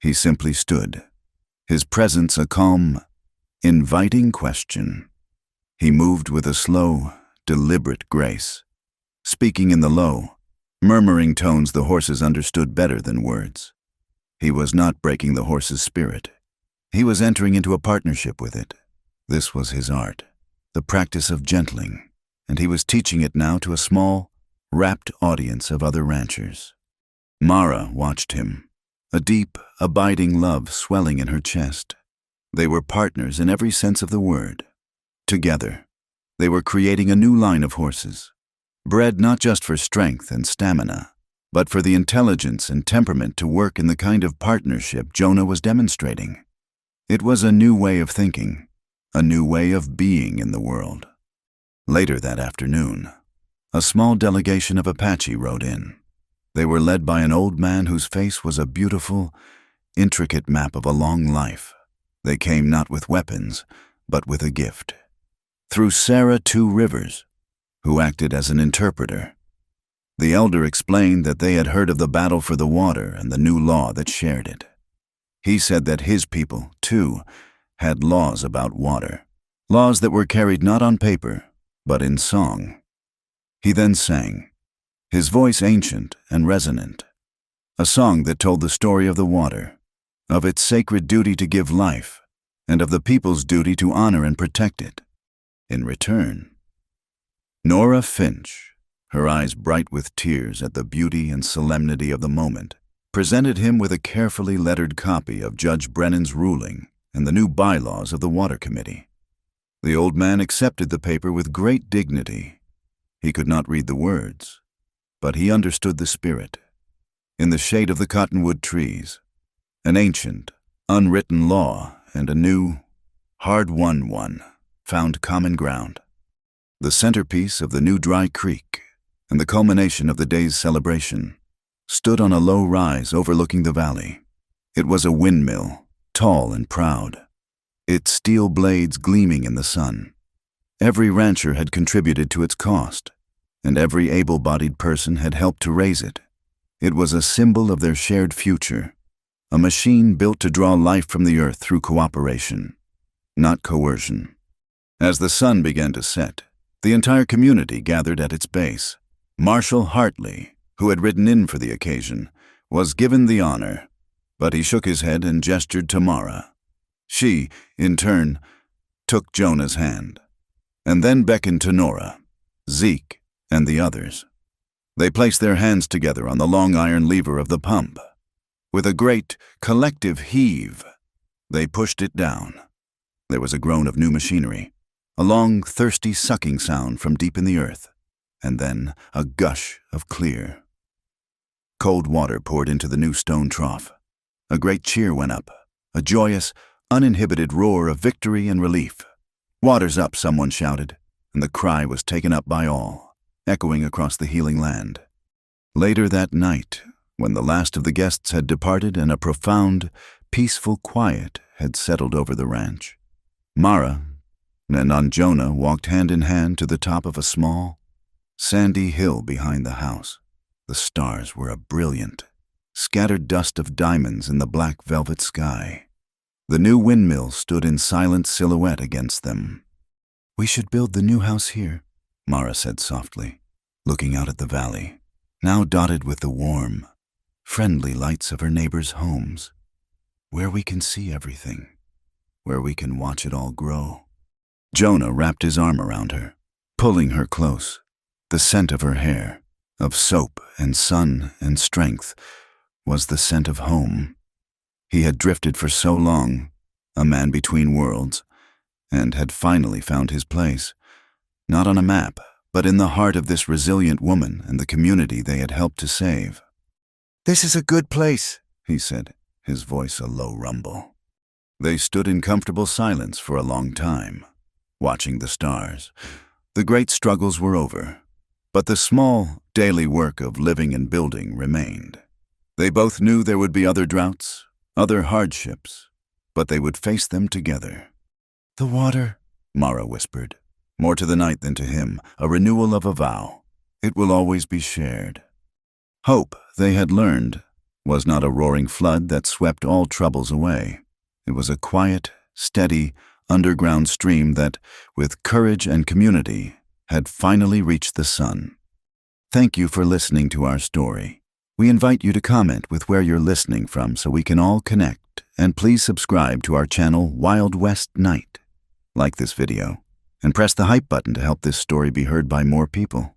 He simply stood, his presence a calm, inviting question. He moved with a slow, deliberate grace, speaking in the low, murmuring tones the horses understood better than words. He was not breaking the horse's spirit. He was entering into a partnership with it. This was his art, the practice of gentling, and he was teaching it now to a small, rapt audience of other ranchers. Mara watched him, a deep, abiding love swelling in her chest. They were partners in every sense of the word. Together, they were creating a new line of horses, bred not just for strength and stamina, but for the intelligence and temperament to work in the kind of partnership Jonah was demonstrating. It was a new way of thinking, a new way of being in the world. Later that afternoon, a small delegation of Apache rode in. They were led by an old man whose face was a beautiful, intricate map of a long life. They came not with weapons, but with a gift. Through Sarah Two Rivers, who acted as an interpreter. The elder explained that they had heard of the battle for the water and the new law that shared it. He said that his people, too, had laws about water, laws that were carried not on paper, but in song. He then sang, his voice ancient and resonant, a song that told the story of the water, of its sacred duty to give life, and of the people's duty to honor and protect it. In return, Nora Finch, her eyes bright with tears at the beauty and solemnity of the moment, presented him with a carefully lettered copy of Judge Brennan's ruling and the new bylaws of the Water Committee. The old man accepted the paper with great dignity. He could not read the words, but he understood the spirit. In the shade of the cottonwood trees, an ancient, unwritten law and a new, hard-won one found common ground. The centerpiece of the new dry creek and the culmination of the day's celebration stood on a low rise overlooking the valley. It was a windmill, tall and proud, its steel blades gleaming in the sun. Every rancher had contributed to its cost, and every able-bodied person had helped to raise it. It was a symbol of their shared future, a machine built to draw life from the earth through cooperation, not coercion. As the sun began to set, the entire community gathered at its base. Marshal Hartley, who had ridden in for the occasion, was given the honor, but he shook his head and gestured to Mara. She, in turn, took Jonah's hand, and then beckoned to Nora, Zeke, and the others. They placed their hands together on the long iron lever of the pump. With a great, collective heave, they pushed it down. There was a groan of new machinery, a long, thirsty sucking sound from deep in the earth, and then a gush of clear. Cold water poured into the new stone trough. A great cheer went up, a joyous, uninhibited roar of victory and relief. "Water's up," someone shouted, and the cry was taken up by all, echoing across the healing land. Later that night, when the last of the guests had departed and a profound, peaceful quiet had settled over the ranch, Mara and Jonah walked hand in hand to the top of a small, sandy hill behind the house. The stars were a brilliant, scattered dust of diamonds in the black velvet sky. The new windmill stood in silent silhouette against them. "We should build the new house here," Mara said softly, looking out at the valley, now dotted with the warm, friendly lights of her neighbors' homes, where we can see everything, where we can watch it all grow. Jonah wrapped his arm around her, pulling her close. The scent of her hair, of soap and sun and strength, was the scent of home. He had drifted for so long, a man between worlds, and had finally found his place, not on a map, but in the heart of this resilient woman and the community they had helped to save. "This is a good place," he said, his voice a low rumble. They stood in comfortable silence for a long time. watching the stars. The great struggles were over, but the small, daily work of living and building remained. They both knew there would be other droughts, other hardships, but they would face them together. "The water," Mara whispered, more to the night than to him, a renewal of a vow. "It will always be shared." Hope, they had learned, was not a roaring flood that swept all troubles away. It was a quiet, steady, underground stream that, with courage and community, had finally reached the sun. Thank you for listening to our story. We invite you to comment with where you're listening from so we can all connect, and please subscribe to our channel Wild West Night. Like this video, and press the hype button to help this story be heard by more people.